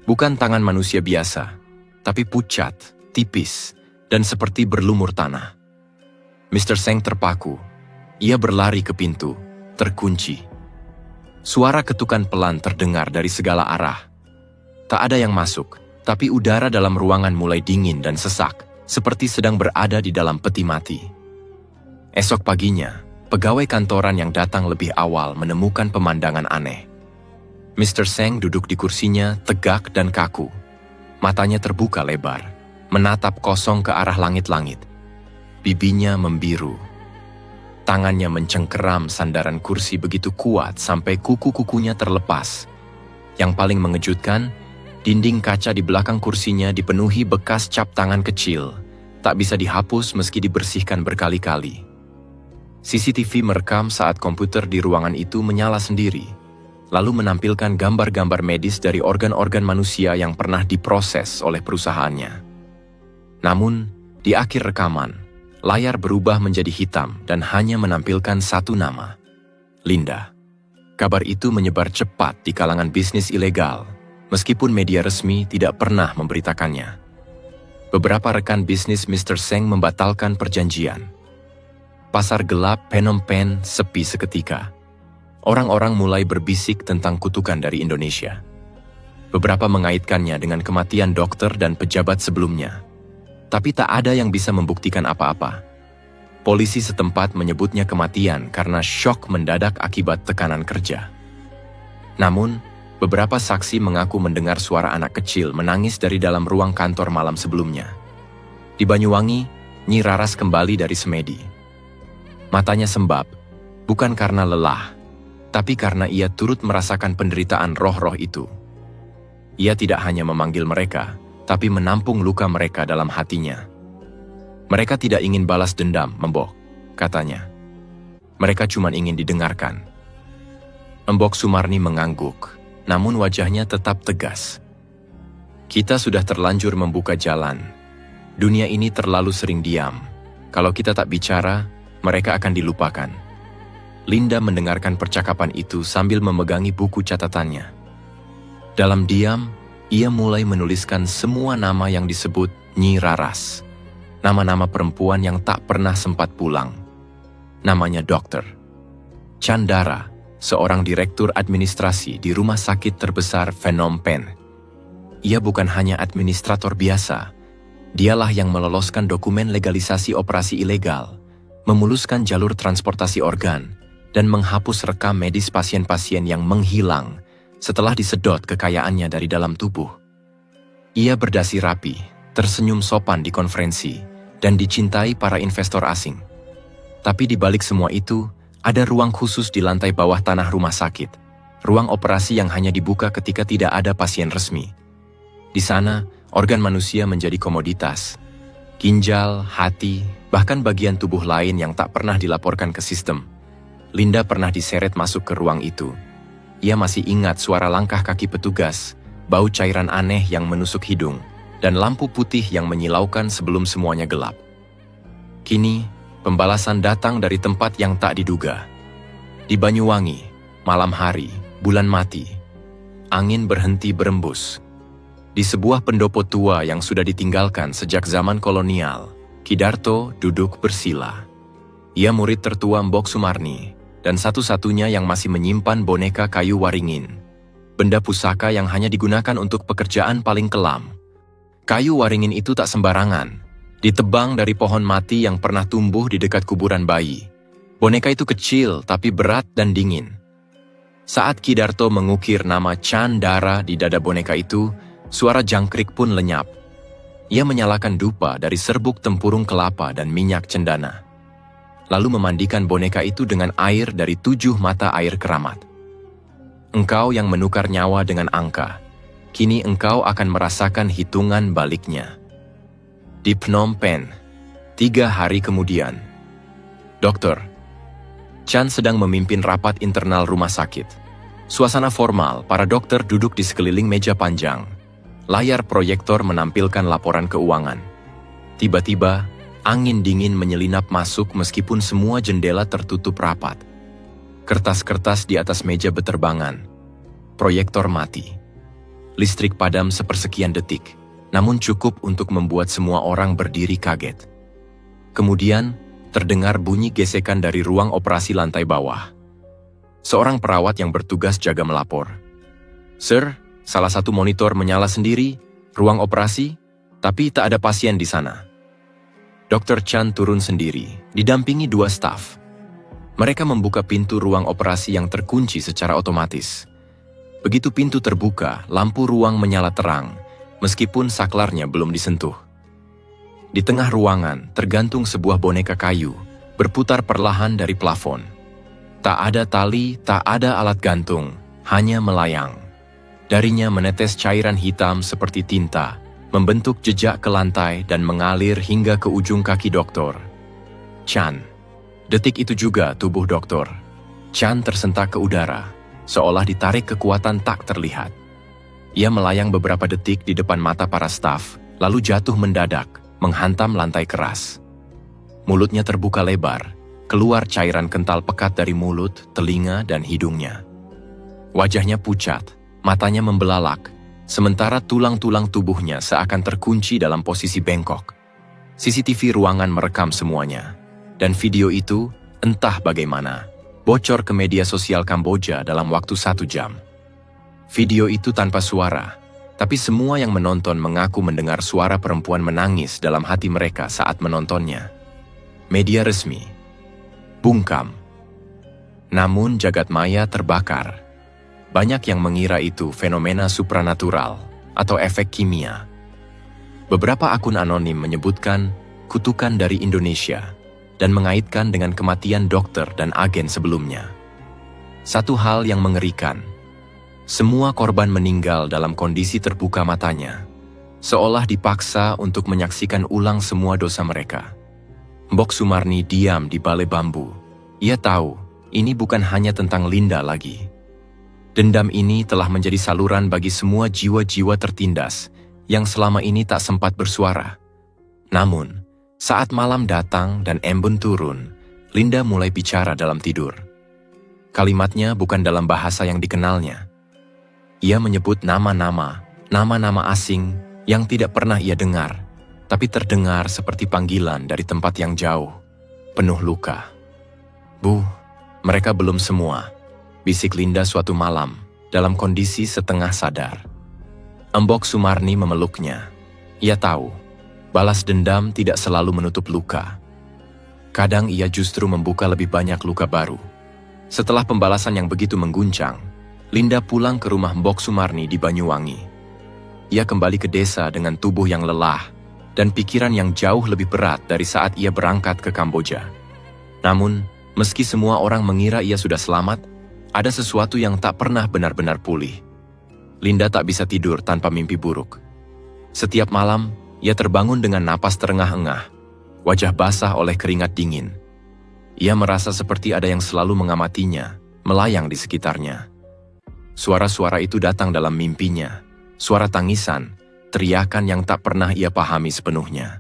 Bukan tangan manusia biasa, tapi pucat, tipis, dan seperti berlumur tanah. Mr. Seng terpaku. Ia berlari ke pintu, terkunci. Suara ketukan pelan terdengar dari segala arah. Tak ada yang masuk, tapi udara dalam ruangan mulai dingin dan sesak, seperti sedang berada di dalam peti mati. Esok paginya, pegawai kantoran yang datang lebih awal menemukan pemandangan aneh. Mr. Seng duduk di kursinya, tegak dan kaku. Matanya terbuka lebar, menatap kosong ke arah langit-langit. Bibinya membiru. Tangannya mencengkeram sandaran kursi begitu kuat sampai kuku-kukunya terlepas. Yang paling mengejutkan, dinding kaca di belakang kursinya dipenuhi bekas cap tangan kecil, tak bisa dihapus meski dibersihkan berkali-kali. CCTV merekam saat komputer di ruangan itu menyala sendiri, lalu menampilkan gambar-gambar medis dari organ-organ manusia yang pernah diproses oleh perusahaannya. Namun, di akhir rekaman, layar berubah menjadi hitam dan hanya menampilkan satu nama, Linda. Kabar itu menyebar cepat di kalangan bisnis ilegal, meskipun media resmi tidak pernah memberitakannya. Beberapa rekan bisnis Mr. Seng membatalkan perjanjian. Pasar gelap Phnom Penh sepi seketika. Orang-orang mulai berbisik tentang kutukan dari Indonesia. Beberapa mengaitkannya dengan kematian dokter dan pejabat sebelumnya. Tapi tak ada yang bisa membuktikan apa-apa. Polisi setempat menyebutnya kematian karena syok mendadak akibat tekanan kerja. Namun, beberapa saksi mengaku mendengar suara anak kecil menangis dari dalam ruang kantor malam sebelumnya. Di Banyuwangi, Nyi Raras kembali dari semedi. Matanya sembab, bukan karena lelah, tapi karena ia turut merasakan penderitaan roh-roh itu. Ia tidak hanya memanggil mereka, tapi menampung luka mereka dalam hatinya. Mereka tidak ingin balas dendam, Mbok, katanya. Mereka cuma ingin didengarkan. Mbok Sumarni mengangguk, namun wajahnya tetap tegas. Kita sudah terlanjur membuka jalan. Dunia ini terlalu sering diam. Kalau kita tak bicara, mereka akan dilupakan. Linda mendengarkan percakapan itu sambil memegangi buku catatannya. Dalam diam, ia mulai menuliskan semua nama yang disebut Nyi Raras. Nama-nama perempuan yang tak pernah sempat pulang. Namanya Dr. Chandara, seorang direktur administrasi di rumah sakit terbesar Phnom Penh. Ia bukan hanya administrator biasa. Dialah yang meloloskan dokumen legalisasi operasi ilegal, memuluskan jalur transportasi organ, dan menghapus rekam medis pasien-pasien yang menghilang setelah disedot kekayaannya dari dalam tubuh. Ia berdasi rapi, tersenyum sopan di konferensi, dan dicintai para investor asing. Tapi di balik semua itu, ada ruang khusus di lantai bawah tanah rumah sakit, ruang operasi yang hanya dibuka ketika tidak ada pasien resmi. Di sana, organ manusia menjadi komoditas. Ginjal, hati, bahkan bagian tubuh lain yang tak pernah dilaporkan ke sistem. Linda pernah diseret masuk ke ruang itu. Ia masih ingat suara langkah kaki petugas, bau cairan aneh yang menusuk hidung, dan lampu putih yang menyilaukan sebelum semuanya gelap. Kini, pembalasan datang dari tempat yang tak diduga. Di Banyuwangi, malam hari, bulan mati. Angin berhenti berembus. Di sebuah pendopo tua yang sudah ditinggalkan sejak zaman kolonial, Ki Darto duduk bersila. Ia murid tertua Mbok Sumarni, dan satu-satunya yang masih menyimpan boneka kayu waringin. Benda pusaka yang hanya digunakan untuk pekerjaan paling kelam. Kayu waringin itu tak sembarangan, ditebang dari pohon mati yang pernah tumbuh di dekat kuburan bayi. Boneka itu kecil tapi berat dan dingin. Saat Ki Darto mengukir nama Chan Dara di dada boneka itu, suara jangkrik pun lenyap. Ia menyalakan dupa dari serbuk tempurung kelapa dan minyak cendana. Lalu memandikan boneka itu dengan air dari 7 mata air keramat. Engkau yang menukar nyawa dengan angka, kini engkau akan merasakan hitungan baliknya. Di Phnom Penh, 3 hari kemudian. Dokter, Chan sedang memimpin rapat internal rumah sakit. Suasana formal, para dokter duduk di sekeliling meja panjang. Layar proyektor menampilkan laporan keuangan. Tiba-tiba, angin dingin menyelinap masuk meskipun semua jendela tertutup rapat. Kertas-kertas di atas meja beterbangan. Proyektor mati. Listrik padam sepersekian detik, namun cukup untuk membuat semua orang berdiri kaget. Kemudian, terdengar bunyi gesekan dari ruang operasi lantai bawah. Seorang perawat yang bertugas jaga melapor. "Sir, salah satu monitor menyala sendiri, ruang operasi, tapi tak ada pasien di sana." Dr. Chan turun sendiri, didampingi 2 staf. Mereka membuka pintu ruang operasi yang terkunci secara otomatis. Begitu pintu terbuka, lampu ruang menyala terang, meskipun saklarnya belum disentuh. Di tengah ruangan, tergantung sebuah boneka kayu, berputar perlahan dari plafon. Tak ada tali, tak ada alat gantung, hanya melayang. Darinya menetes cairan hitam seperti tinta, membentuk jejak ke lantai dan mengalir hingga ke ujung kaki dokter. Chan. Detik itu juga tubuh dokter. Chan tersentak ke udara, seolah ditarik kekuatan tak terlihat. Ia melayang beberapa detik di depan mata para staf, lalu jatuh mendadak, menghantam lantai keras. Mulutnya terbuka lebar, keluar cairan kental pekat dari mulut, telinga, dan hidungnya. Wajahnya pucat, matanya membelalak, sementara tulang-tulang tubuhnya seakan terkunci dalam posisi bengkok. CCTV ruangan merekam semuanya, dan video itu, entah bagaimana, bocor ke media sosial Kamboja dalam waktu 1 jam. Video itu tanpa suara, tapi semua yang menonton mengaku mendengar suara perempuan menangis dalam hati mereka saat menontonnya. Media resmi. Bungkam. Namun jagat maya terbakar. Banyak yang mengira itu fenomena supranatural atau efek kimia. Beberapa akun anonim menyebutkan kutukan dari Indonesia dan mengaitkan dengan kematian dokter dan agen sebelumnya. Satu hal yang mengerikan, semua korban meninggal dalam kondisi terbuka matanya, seolah dipaksa untuk menyaksikan ulang semua dosa mereka. Mbok Sumarni diam di balai bambu. Ia tahu, ini bukan hanya tentang Linda lagi. Dendam ini telah menjadi saluran bagi semua jiwa-jiwa tertindas yang selama ini tak sempat bersuara. Namun, saat malam datang dan embun turun, Linda mulai bicara dalam tidur. Kalimatnya bukan dalam bahasa yang dikenalnya. Ia menyebut nama-nama asing yang tidak pernah ia dengar, tapi terdengar seperti panggilan dari tempat yang jauh, penuh luka. "Bu, mereka belum semua," bisik Linda suatu malam, dalam kondisi setengah sadar. Mbok Sumarni memeluknya. Ia tahu, balas dendam tidak selalu menutup luka. Kadang ia justru membuka lebih banyak luka baru. Setelah pembalasan yang begitu mengguncang, Linda pulang ke rumah Mbok Sumarni di Banyuwangi. Ia kembali ke desa dengan tubuh yang lelah dan pikiran yang jauh lebih berat dari saat ia berangkat ke Kamboja. Namun, meski semua orang mengira ia sudah selamat, ada sesuatu yang tak pernah benar-benar pulih. Linda tak bisa tidur tanpa mimpi buruk. Setiap malam, ia terbangun dengan napas terengah-engah. wajah basah oleh keringat dingin. Ia merasa seperti ada yang selalu mengamatinya, melayang di sekitarnya. Suara-suara itu datang dalam mimpinya, suara tangisan, teriakan yang tak pernah ia pahami sepenuhnya.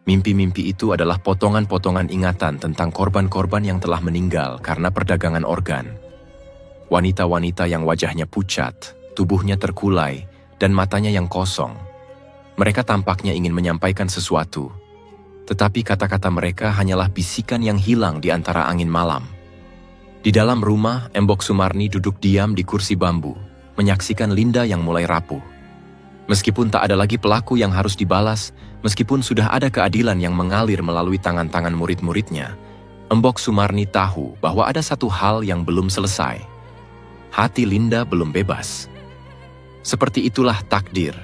Mimpi-mimpi itu adalah potongan-potongan ingatan tentang korban-korban yang telah meninggal karena perdagangan organ. Wanita-wanita yang wajahnya pucat, tubuhnya terkulai, dan matanya yang kosong. Mereka tampaknya ingin menyampaikan sesuatu, tetapi kata-kata mereka hanyalah bisikan yang hilang di antara angin malam. Di dalam rumah, Embok Sumarni duduk diam di kursi bambu, menyaksikan Linda yang mulai rapuh. Meskipun tak ada lagi pelaku yang harus dibalas, meskipun sudah ada keadilan yang mengalir melalui tangan-tangan murid-muridnya, Embok Sumarni tahu bahwa ada satu hal yang belum selesai. Hati Linda belum bebas. Seperti itulah takdir,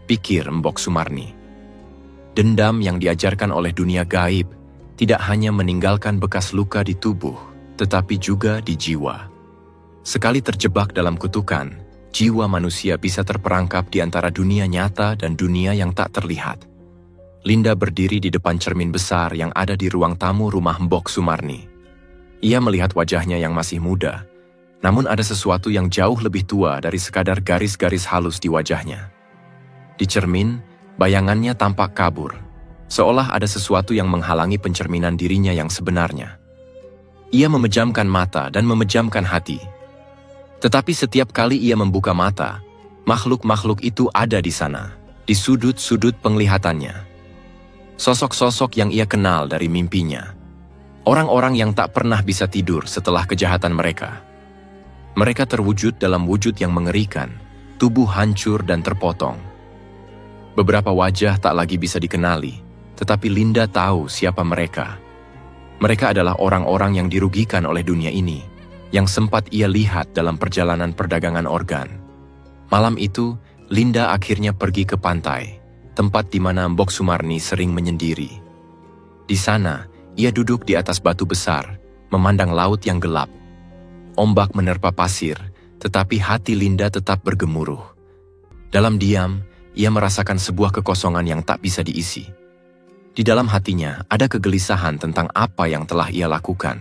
pikir Embok Sumarni. Dendam yang diajarkan oleh dunia gaib tidak hanya meninggalkan bekas luka di tubuh, tetapi juga di jiwa. Sekali terjebak dalam kutukan, jiwa manusia bisa terperangkap di antara dunia nyata dan dunia yang tak terlihat. Linda berdiri di depan cermin besar yang ada di ruang tamu rumah Embok Sumarni. Ia melihat wajahnya yang masih muda, namun ada sesuatu yang jauh lebih tua dari sekadar garis-garis halus di wajahnya. Di cermin, bayangannya tampak kabur, seolah ada sesuatu yang menghalangi pencerminan dirinya yang sebenarnya. Ia memejamkan mata dan memejamkan hati. Tetapi setiap kali ia membuka mata, makhluk-makhluk itu ada di sana, di sudut-sudut penglihatannya. Sosok-sosok yang ia kenal dari mimpinya. Orang-orang yang tak pernah bisa tidur setelah kejahatan mereka. Mereka terwujud dalam wujud yang mengerikan, tubuh hancur dan terpotong. Beberapa wajah tak lagi bisa dikenali, tetapi Linda tahu siapa mereka. Mereka adalah orang-orang yang dirugikan oleh dunia ini, yang sempat ia lihat dalam perjalanan perdagangan organ. Malam itu, Linda akhirnya pergi ke pantai, tempat di mana Embok Sumarni sering menyendiri. Di sana, ia duduk di atas batu besar, memandang laut yang gelap. Ombak menerpa pasir, tetapi hati Linda tetap bergemuruh. Dalam diam, ia merasakan sebuah kekosongan yang tak bisa diisi. Di dalam hatinya ada kegelisahan tentang apa yang telah ia lakukan.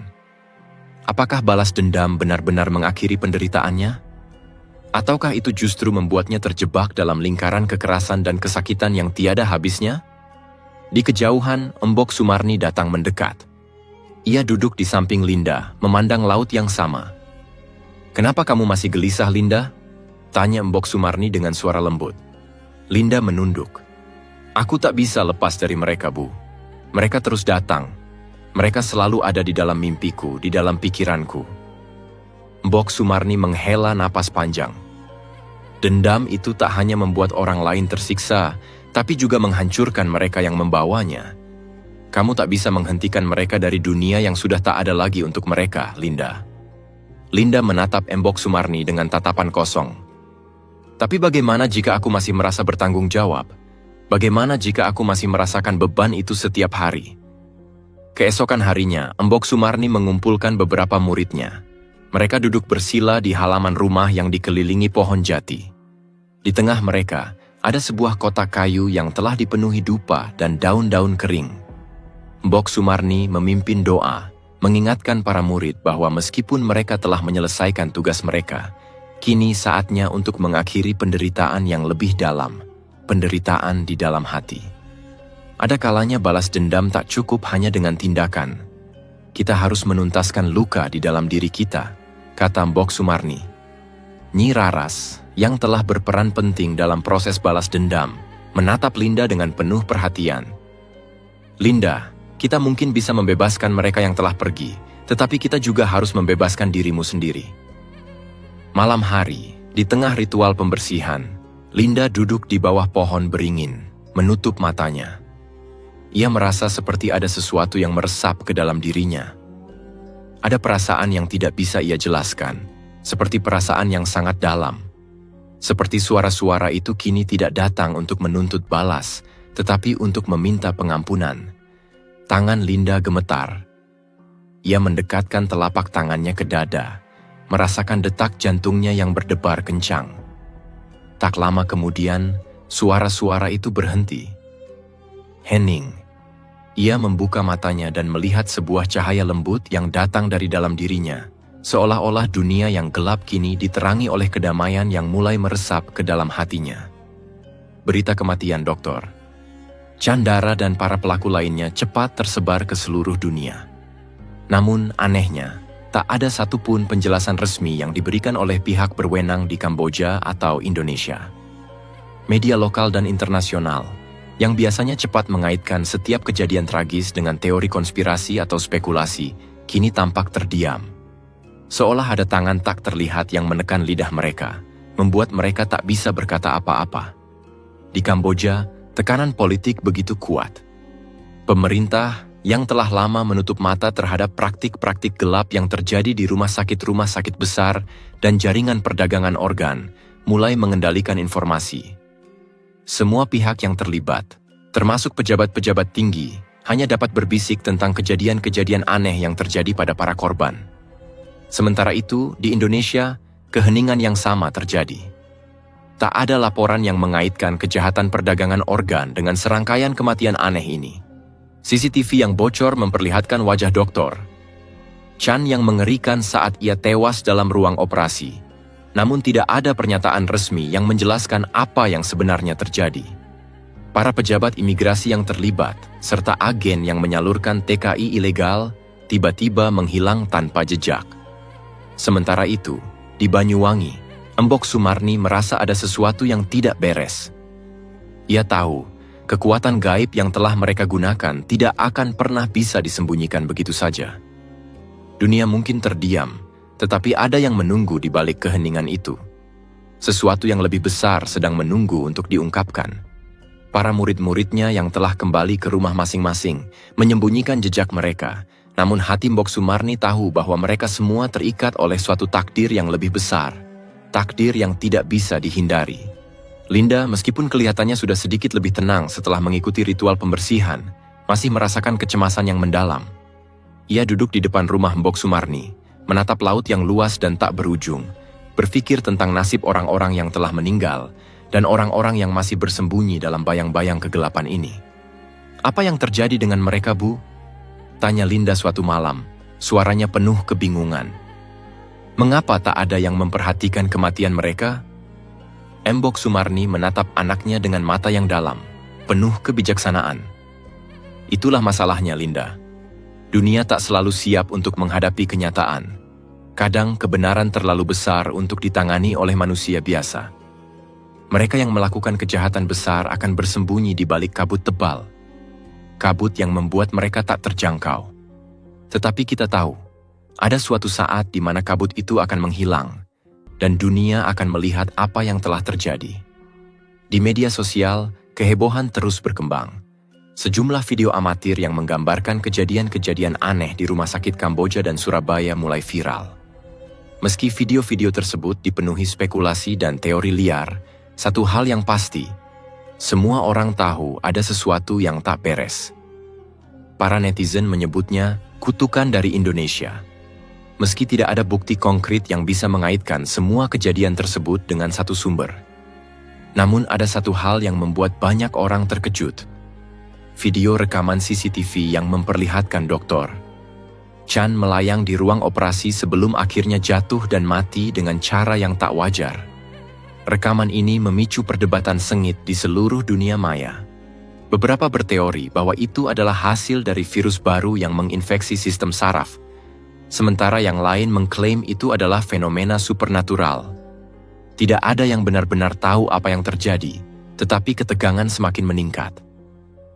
Apakah balas dendam benar-benar mengakhiri penderitaannya? Ataukah itu justru membuatnya terjebak dalam lingkaran kekerasan dan kesakitan yang tiada habisnya? Di kejauhan, Embok Sumarni datang mendekat. Ia duduk di samping Linda, memandang laut yang sama. "Kenapa kamu masih gelisah, Linda?" tanya Embok Sumarni dengan suara lembut. Linda menunduk. "Aku tak bisa lepas dari mereka, Bu. Mereka terus datang. Mereka selalu ada di dalam mimpiku, di dalam pikiranku." Embok Sumarni menghela napas panjang. Dendam itu tak hanya membuat orang lain tersiksa, tapi juga menghancurkan mereka yang membawanya. Kamu tak bisa menghentikan mereka dari dunia yang sudah tak ada lagi untuk mereka, Linda. Linda menatap Embok Sumarni dengan tatapan kosong. "Tapi bagaimana jika aku masih merasa bertanggung jawab? Bagaimana jika aku masih merasakan beban itu setiap hari?" Keesokan harinya, Embok Sumarni mengumpulkan beberapa muridnya. Mereka duduk bersila di halaman rumah yang dikelilingi pohon jati. Di tengah mereka, ada sebuah kotak kayu yang telah dipenuhi dupa dan daun-daun kering. Embok Sumarni memimpin doa, mengingatkan para murid bahwa meskipun mereka telah menyelesaikan tugas mereka, kini saatnya untuk mengakhiri penderitaan yang lebih dalam, penderitaan di dalam hati. Ada kalanya balas dendam tak cukup hanya dengan tindakan. Kita harus menuntaskan luka di dalam diri kita, kata Embok Sumarni. Nyi Raras, yang telah berperan penting dalam proses balas dendam, menatap Linda dengan penuh perhatian. "Linda, kita mungkin bisa membebaskan mereka yang telah pergi, tetapi kita juga harus membebaskan dirimu sendiri." Malam hari, di tengah ritual pembersihan, Linda duduk di bawah pohon beringin, menutup matanya. Ia merasa seperti ada sesuatu yang meresap ke dalam dirinya. Ada perasaan yang tidak bisa ia jelaskan, seperti perasaan yang sangat dalam. Seperti suara-suara itu kini tidak datang untuk menuntut balas, tetapi untuk meminta pengampunan. Tangan Linda gemetar. Ia mendekatkan telapak tangannya ke dada, merasakan detak jantungnya yang berdebar kencang. Tak lama kemudian, suara-suara itu berhenti. "Henning, Ia membuka matanya dan melihat sebuah cahaya lembut yang datang dari dalam dirinya, seolah-olah dunia yang gelap kini diterangi oleh kedamaian yang mulai meresap ke dalam hatinya. Berita kematian Dr. Chandra dan para pelaku lainnya cepat tersebar ke seluruh dunia. Namun anehnya, tak ada satupun penjelasan resmi yang diberikan oleh pihak berwenang di Kamboja atau Indonesia. Media lokal dan internasional yang biasanya cepat mengaitkan setiap kejadian tragis dengan teori konspirasi atau spekulasi, kini tampak terdiam. Seolah ada tangan tak terlihat yang menekan lidah mereka, membuat mereka tak bisa berkata apa-apa. Di Kamboja, tekanan politik begitu kuat. Pemerintah yang telah lama menutup mata terhadap praktik-praktik gelap yang terjadi di rumah sakit besar dan jaringan perdagangan organ, mulai mengendalikan informasi. Semua pihak yang terlibat, termasuk pejabat-pejabat tinggi, hanya dapat berbisik tentang kejadian-kejadian aneh yang terjadi pada para korban. Sementara itu, di Indonesia, keheningan yang sama terjadi. Tak ada laporan yang mengaitkan kejahatan perdagangan organ dengan serangkaian kematian aneh ini. CCTV yang bocor memperlihatkan wajah Dr. Chan yang mengerikan saat ia tewas dalam ruang operasi. Namun tidak ada pernyataan resmi yang menjelaskan apa yang sebenarnya terjadi. Para pejabat imigrasi yang terlibat, serta agen yang menyalurkan TKI ilegal, tiba-tiba menghilang tanpa jejak. Sementara itu, di Banyuwangi, Embok Sumarni merasa ada sesuatu yang tidak beres. Ia tahu, kekuatan gaib yang telah mereka gunakan tidak akan pernah bisa disembunyikan begitu saja. Dunia mungkin terdiam, tetapi ada yang menunggu di balik keheningan itu. Sesuatu yang lebih besar sedang menunggu untuk diungkapkan. Para murid-muridnya yang telah kembali ke rumah masing-masing menyembunyikan jejak mereka, namun hati Mbok Sumarni tahu bahwa mereka semua terikat oleh suatu takdir yang lebih besar, takdir yang tidak bisa dihindari. Linda, meskipun kelihatannya sudah sedikit lebih tenang setelah mengikuti ritual pembersihan, masih merasakan kecemasan yang mendalam. Ia duduk di depan rumah Mbok Sumarni, menatap laut yang luas dan tak berujung, berpikir tentang nasib orang-orang yang telah meninggal dan orang-orang yang masih bersembunyi dalam bayang-bayang kegelapan ini. "Apa yang terjadi dengan mereka, Bu?" tanya Linda suatu malam, suaranya penuh kebingungan. "Mengapa tak ada yang memperhatikan kematian mereka?" Mbok Sumarni menatap anaknya dengan mata yang dalam, penuh kebijaksanaan. "Itulah masalahnya, Linda. Dunia tak selalu siap untuk menghadapi kenyataan. Kadang kebenaran terlalu besar untuk ditangani oleh manusia biasa. Mereka yang melakukan kejahatan besar akan bersembunyi di balik kabut tebal. Kabut yang membuat mereka tak terjangkau. Tetapi kita tahu, ada suatu saat di mana kabut itu akan menghilang, dan dunia akan melihat apa yang telah terjadi." Di media sosial, kehebohan terus berkembang. Sejumlah video amatir yang menggambarkan kejadian-kejadian aneh di rumah sakit Kamboja dan Surabaya mulai viral. Meski video-video tersebut dipenuhi spekulasi dan teori liar, satu hal yang pasti, semua orang tahu ada sesuatu yang tak beres. Para netizen menyebutnya kutukan dari Indonesia. Meski tidak ada bukti konkret yang bisa mengaitkan semua kejadian tersebut dengan satu sumber. Namun ada satu hal yang membuat banyak orang terkejut. Video rekaman CCTV yang memperlihatkan Dr. Chan melayang di ruang operasi sebelum akhirnya jatuh dan mati dengan cara yang tak wajar. Rekaman ini memicu perdebatan sengit di seluruh dunia maya. Beberapa berteori bahwa itu adalah hasil dari virus baru yang menginfeksi sistem saraf, sementara yang lain mengklaim itu adalah fenomena supernatural. Tidak ada yang benar-benar tahu apa yang terjadi, tetapi ketegangan semakin meningkat.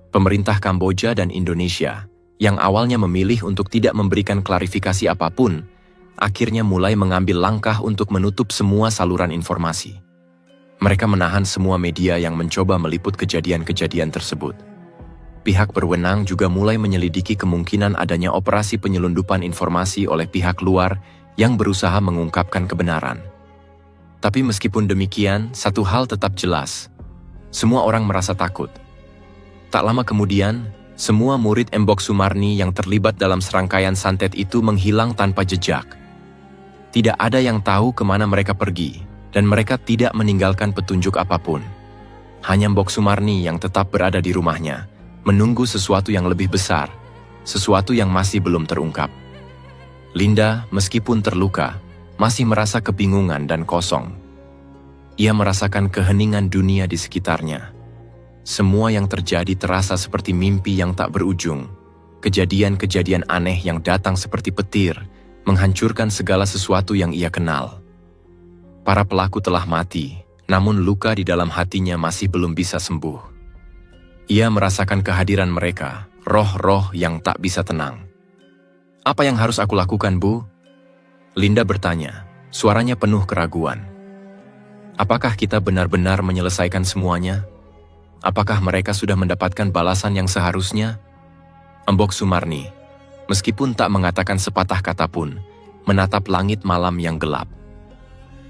Pemerintah Kamboja dan Indonesia, yang awalnya memilih untuk tidak memberikan klarifikasi apapun, akhirnya mulai mengambil langkah untuk menutup semua saluran informasi. Mereka menahan semua media yang mencoba meliput kejadian-kejadian tersebut. Pihak berwenang juga mulai menyelidiki kemungkinan adanya operasi penyelundupan informasi oleh pihak luar yang berusaha mengungkapkan kebenaran. Tapi meskipun demikian, satu hal tetap jelas. Semua orang merasa takut. Tak lama kemudian, semua murid Mbok Sumarni yang terlibat dalam serangkaian santet itu menghilang tanpa jejak. Tidak ada yang tahu kemana mereka pergi, dan mereka tidak meninggalkan petunjuk apapun. Hanya Mbok Sumarni yang tetap berada di rumahnya, menunggu sesuatu yang lebih besar, sesuatu yang masih belum terungkap. Linda, meskipun terluka, masih merasa kebingungan dan kosong. Ia merasakan keheningan dunia di sekitarnya. Semua yang terjadi terasa seperti mimpi yang tak berujung. Kejadian-kejadian aneh yang datang seperti petir, menghancurkan segala sesuatu yang ia kenal. Para pelaku telah mati, namun luka di dalam hatinya masih belum bisa sembuh. Ia merasakan kehadiran mereka, roh-roh yang tak bisa tenang. "Apa yang harus aku lakukan, Bu?" Linda bertanya, suaranya penuh keraguan. "Apakah kita benar-benar menyelesaikan semuanya? Apakah mereka sudah mendapatkan balasan yang seharusnya?" Embok Sumarni, meskipun tak mengatakan sepatah kata pun, menatap langit malam yang gelap.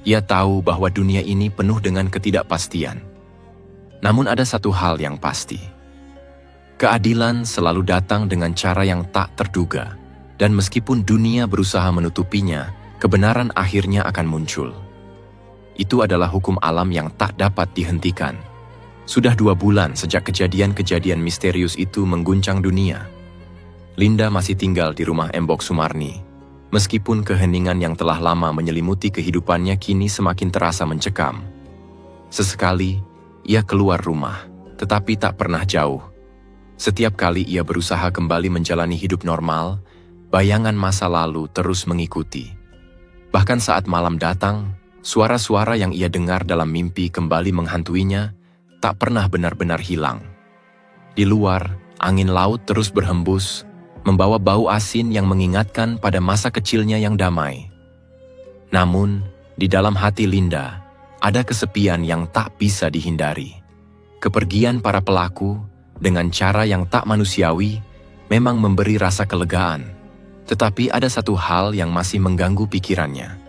Ia tahu bahwa dunia ini penuh dengan ketidakpastian. Namun ada satu hal yang pasti. Keadilan selalu datang dengan cara yang tak terduga, dan meskipun dunia berusaha menutupinya, kebenaran akhirnya akan muncul. Itu adalah hukum alam yang tak dapat dihentikan. Sudah 2 bulan sejak kejadian-kejadian misterius itu mengguncang dunia. Linda masih tinggal di rumah Embok Sumarni. Meskipun keheningan yang telah lama menyelimuti kehidupannya kini semakin terasa mencekam. Sesekali, ia keluar rumah, tetapi tak pernah jauh. Setiap kali ia berusaha kembali menjalani hidup normal, bayangan masa lalu terus mengikuti. Bahkan saat malam datang, suara-suara yang ia dengar dalam mimpi kembali menghantuinya, tak pernah benar-benar hilang. Di luar, angin laut terus berhembus, membawa bau asin yang mengingatkan pada masa kecilnya yang damai. Namun, di dalam hati Linda, ada kesepian yang tak bisa dihindari. Kepergian para pelaku, dengan cara yang tak manusiawi, memang memberi rasa kelegaan. Tetapi ada satu hal yang masih mengganggu pikirannya.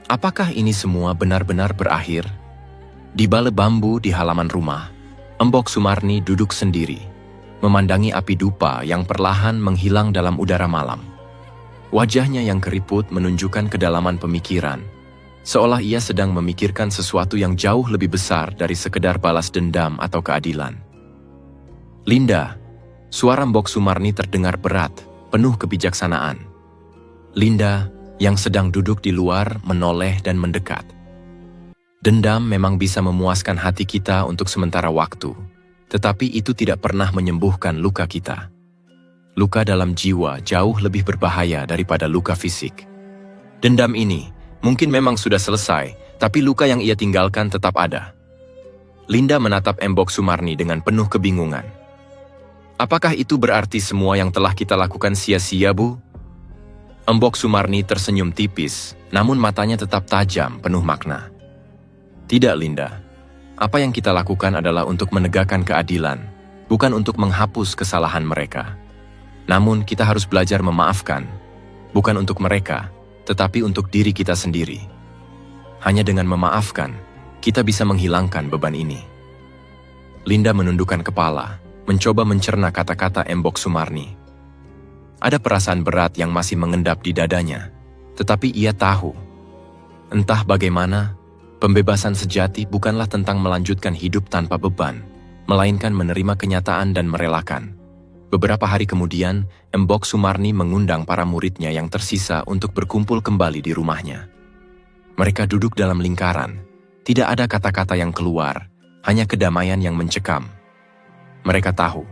Apakah ini semua benar-benar berakhir? Di bale bambu di halaman rumah, Embok Sumarni duduk sendiri, memandangi api dupa yang perlahan menghilang dalam udara malam. Wajahnya yang keriput menunjukkan kedalaman pemikiran, seolah ia sedang memikirkan sesuatu yang jauh lebih besar dari sekedar balas dendam atau keadilan. "Linda," suara Embok Sumarni terdengar berat, penuh kebijaksanaan. Linda, yang sedang duduk di luar, menoleh dan mendekat. Dendam memang bisa memuaskan hati kita untuk sementara waktu, tetapi itu tidak pernah menyembuhkan luka kita. Luka dalam jiwa jauh lebih berbahaya daripada luka fisik. Dendam ini mungkin memang sudah selesai, tapi luka yang ia tinggalkan tetap ada. Linda menatap Embok Sumarni dengan penuh kebingungan. "Apakah itu berarti semua yang telah kita lakukan sia-sia, Bu?" Embok Sumarni tersenyum tipis, namun matanya tetap tajam, penuh makna. "Tidak, Linda. Apa yang kita lakukan adalah untuk menegakkan keadilan, bukan untuk menghapus kesalahan mereka. Namun kita harus belajar memaafkan, bukan untuk mereka, tetapi untuk diri kita sendiri. Hanya dengan memaafkan, kita bisa menghilangkan beban ini." Linda menundukkan kepala, mencoba mencerna kata-kata Embok Sumarni. Ada perasaan berat yang masih mengendap di dadanya, tetapi ia tahu. Entah bagaimana, pembebasan sejati bukanlah tentang melanjutkan hidup tanpa beban, melainkan menerima kenyataan dan merelakan. Beberapa hari kemudian, Embok Sumarni mengundang para muridnya yang tersisa untuk berkumpul kembali di rumahnya. Mereka duduk dalam lingkaran, tidak ada kata-kata yang keluar, hanya kedamaian yang mencekam. Mereka tahu,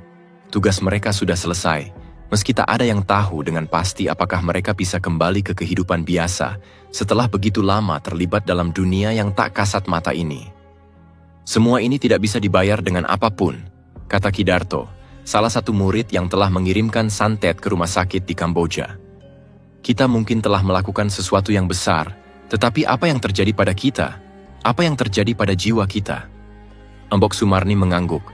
tugas mereka sudah selesai, meski tak ada yang tahu dengan pasti apakah mereka bisa kembali ke kehidupan biasa setelah begitu lama terlibat dalam dunia yang tak kasat mata ini. "Semua ini tidak bisa dibayar dengan apapun," kata Kidarto, salah satu murid yang telah mengirimkan santet ke rumah sakit di Kamboja. "Kita mungkin telah melakukan sesuatu yang besar, tetapi apa yang terjadi pada kita? Apa yang terjadi pada jiwa kita?" Embok Sumarni mengangguk.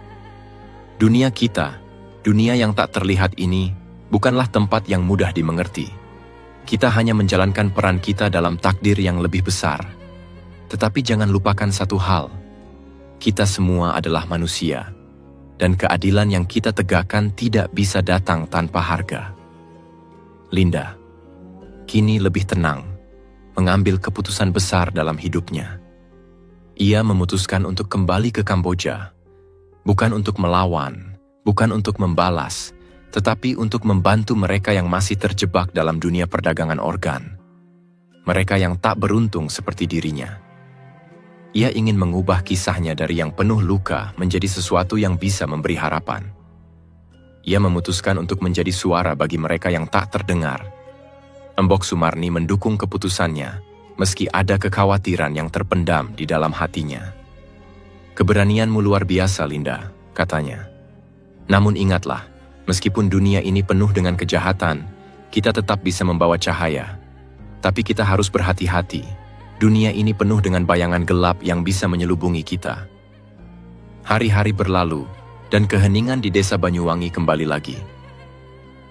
Dunia kita, dunia yang tak terlihat ini, bukanlah tempat yang mudah dimengerti. Kita hanya menjalankan peran kita dalam takdir yang lebih besar. Tetapi jangan lupakan satu hal. Kita semua adalah manusia, dan keadilan yang kita tegakkan tidak bisa datang tanpa harga. Linda, kini lebih tenang, mengambil keputusan besar dalam hidupnya. Ia memutuskan untuk kembali ke Kamboja, bukan untuk melawan, bukan untuk membalas, tetapi untuk membantu mereka yang masih terjebak dalam dunia perdagangan organ. Mereka yang tak beruntung seperti dirinya. Ia ingin mengubah kisahnya dari yang penuh luka menjadi sesuatu yang bisa memberi harapan. Ia memutuskan untuk menjadi suara bagi mereka yang tak terdengar. Embok Sumarni mendukung keputusannya, meski ada kekhawatiran yang terpendam di dalam hatinya. "Keberanianmu luar biasa, Linda," katanya. "Namun ingatlah, meskipun dunia ini penuh dengan kejahatan, kita tetap bisa membawa cahaya. Tapi kita harus berhati-hati. Dunia ini penuh dengan bayangan gelap yang bisa menyelubungi kita." Hari-hari berlalu, dan keheningan di desa Banyuwangi kembali lagi.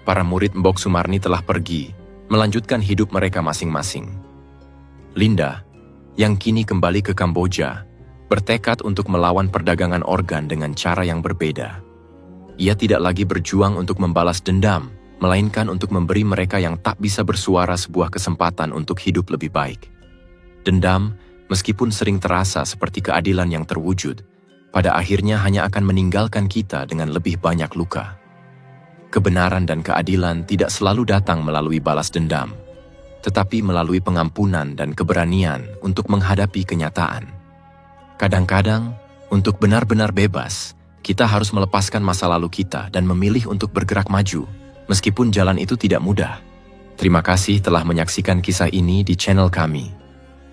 Para murid Embok Sumarni telah pergi, melanjutkan hidup mereka masing-masing. Linda, yang kini kembali ke Kamboja, bertekad untuk melawan perdagangan organ dengan cara yang berbeda. Ia tidak lagi berjuang untuk membalas dendam, melainkan untuk memberi mereka yang tak bisa bersuara sebuah kesempatan untuk hidup lebih baik. Dendam, meskipun sering terasa seperti keadilan yang terwujud, pada akhirnya hanya akan meninggalkan kita dengan lebih banyak luka. Kebenaran dan keadilan tidak selalu datang melalui balas dendam, tetapi melalui pengampunan dan keberanian untuk menghadapi kenyataan. Kadang-kadang, untuk benar-benar bebas, kita harus melepaskan masa lalu kita dan memilih untuk bergerak maju, meskipun jalan itu tidak mudah. Terima kasih telah menyaksikan kisah ini di channel kami.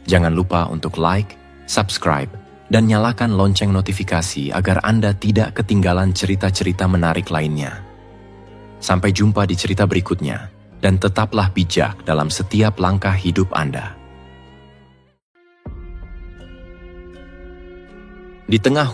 Jangan lupa untuk like, subscribe, dan nyalakan lonceng notifikasi agar Anda tidak ketinggalan cerita-cerita menarik lainnya. Sampai jumpa di cerita berikutnya, dan tetaplah bijak dalam setiap langkah hidup Anda. Di tengah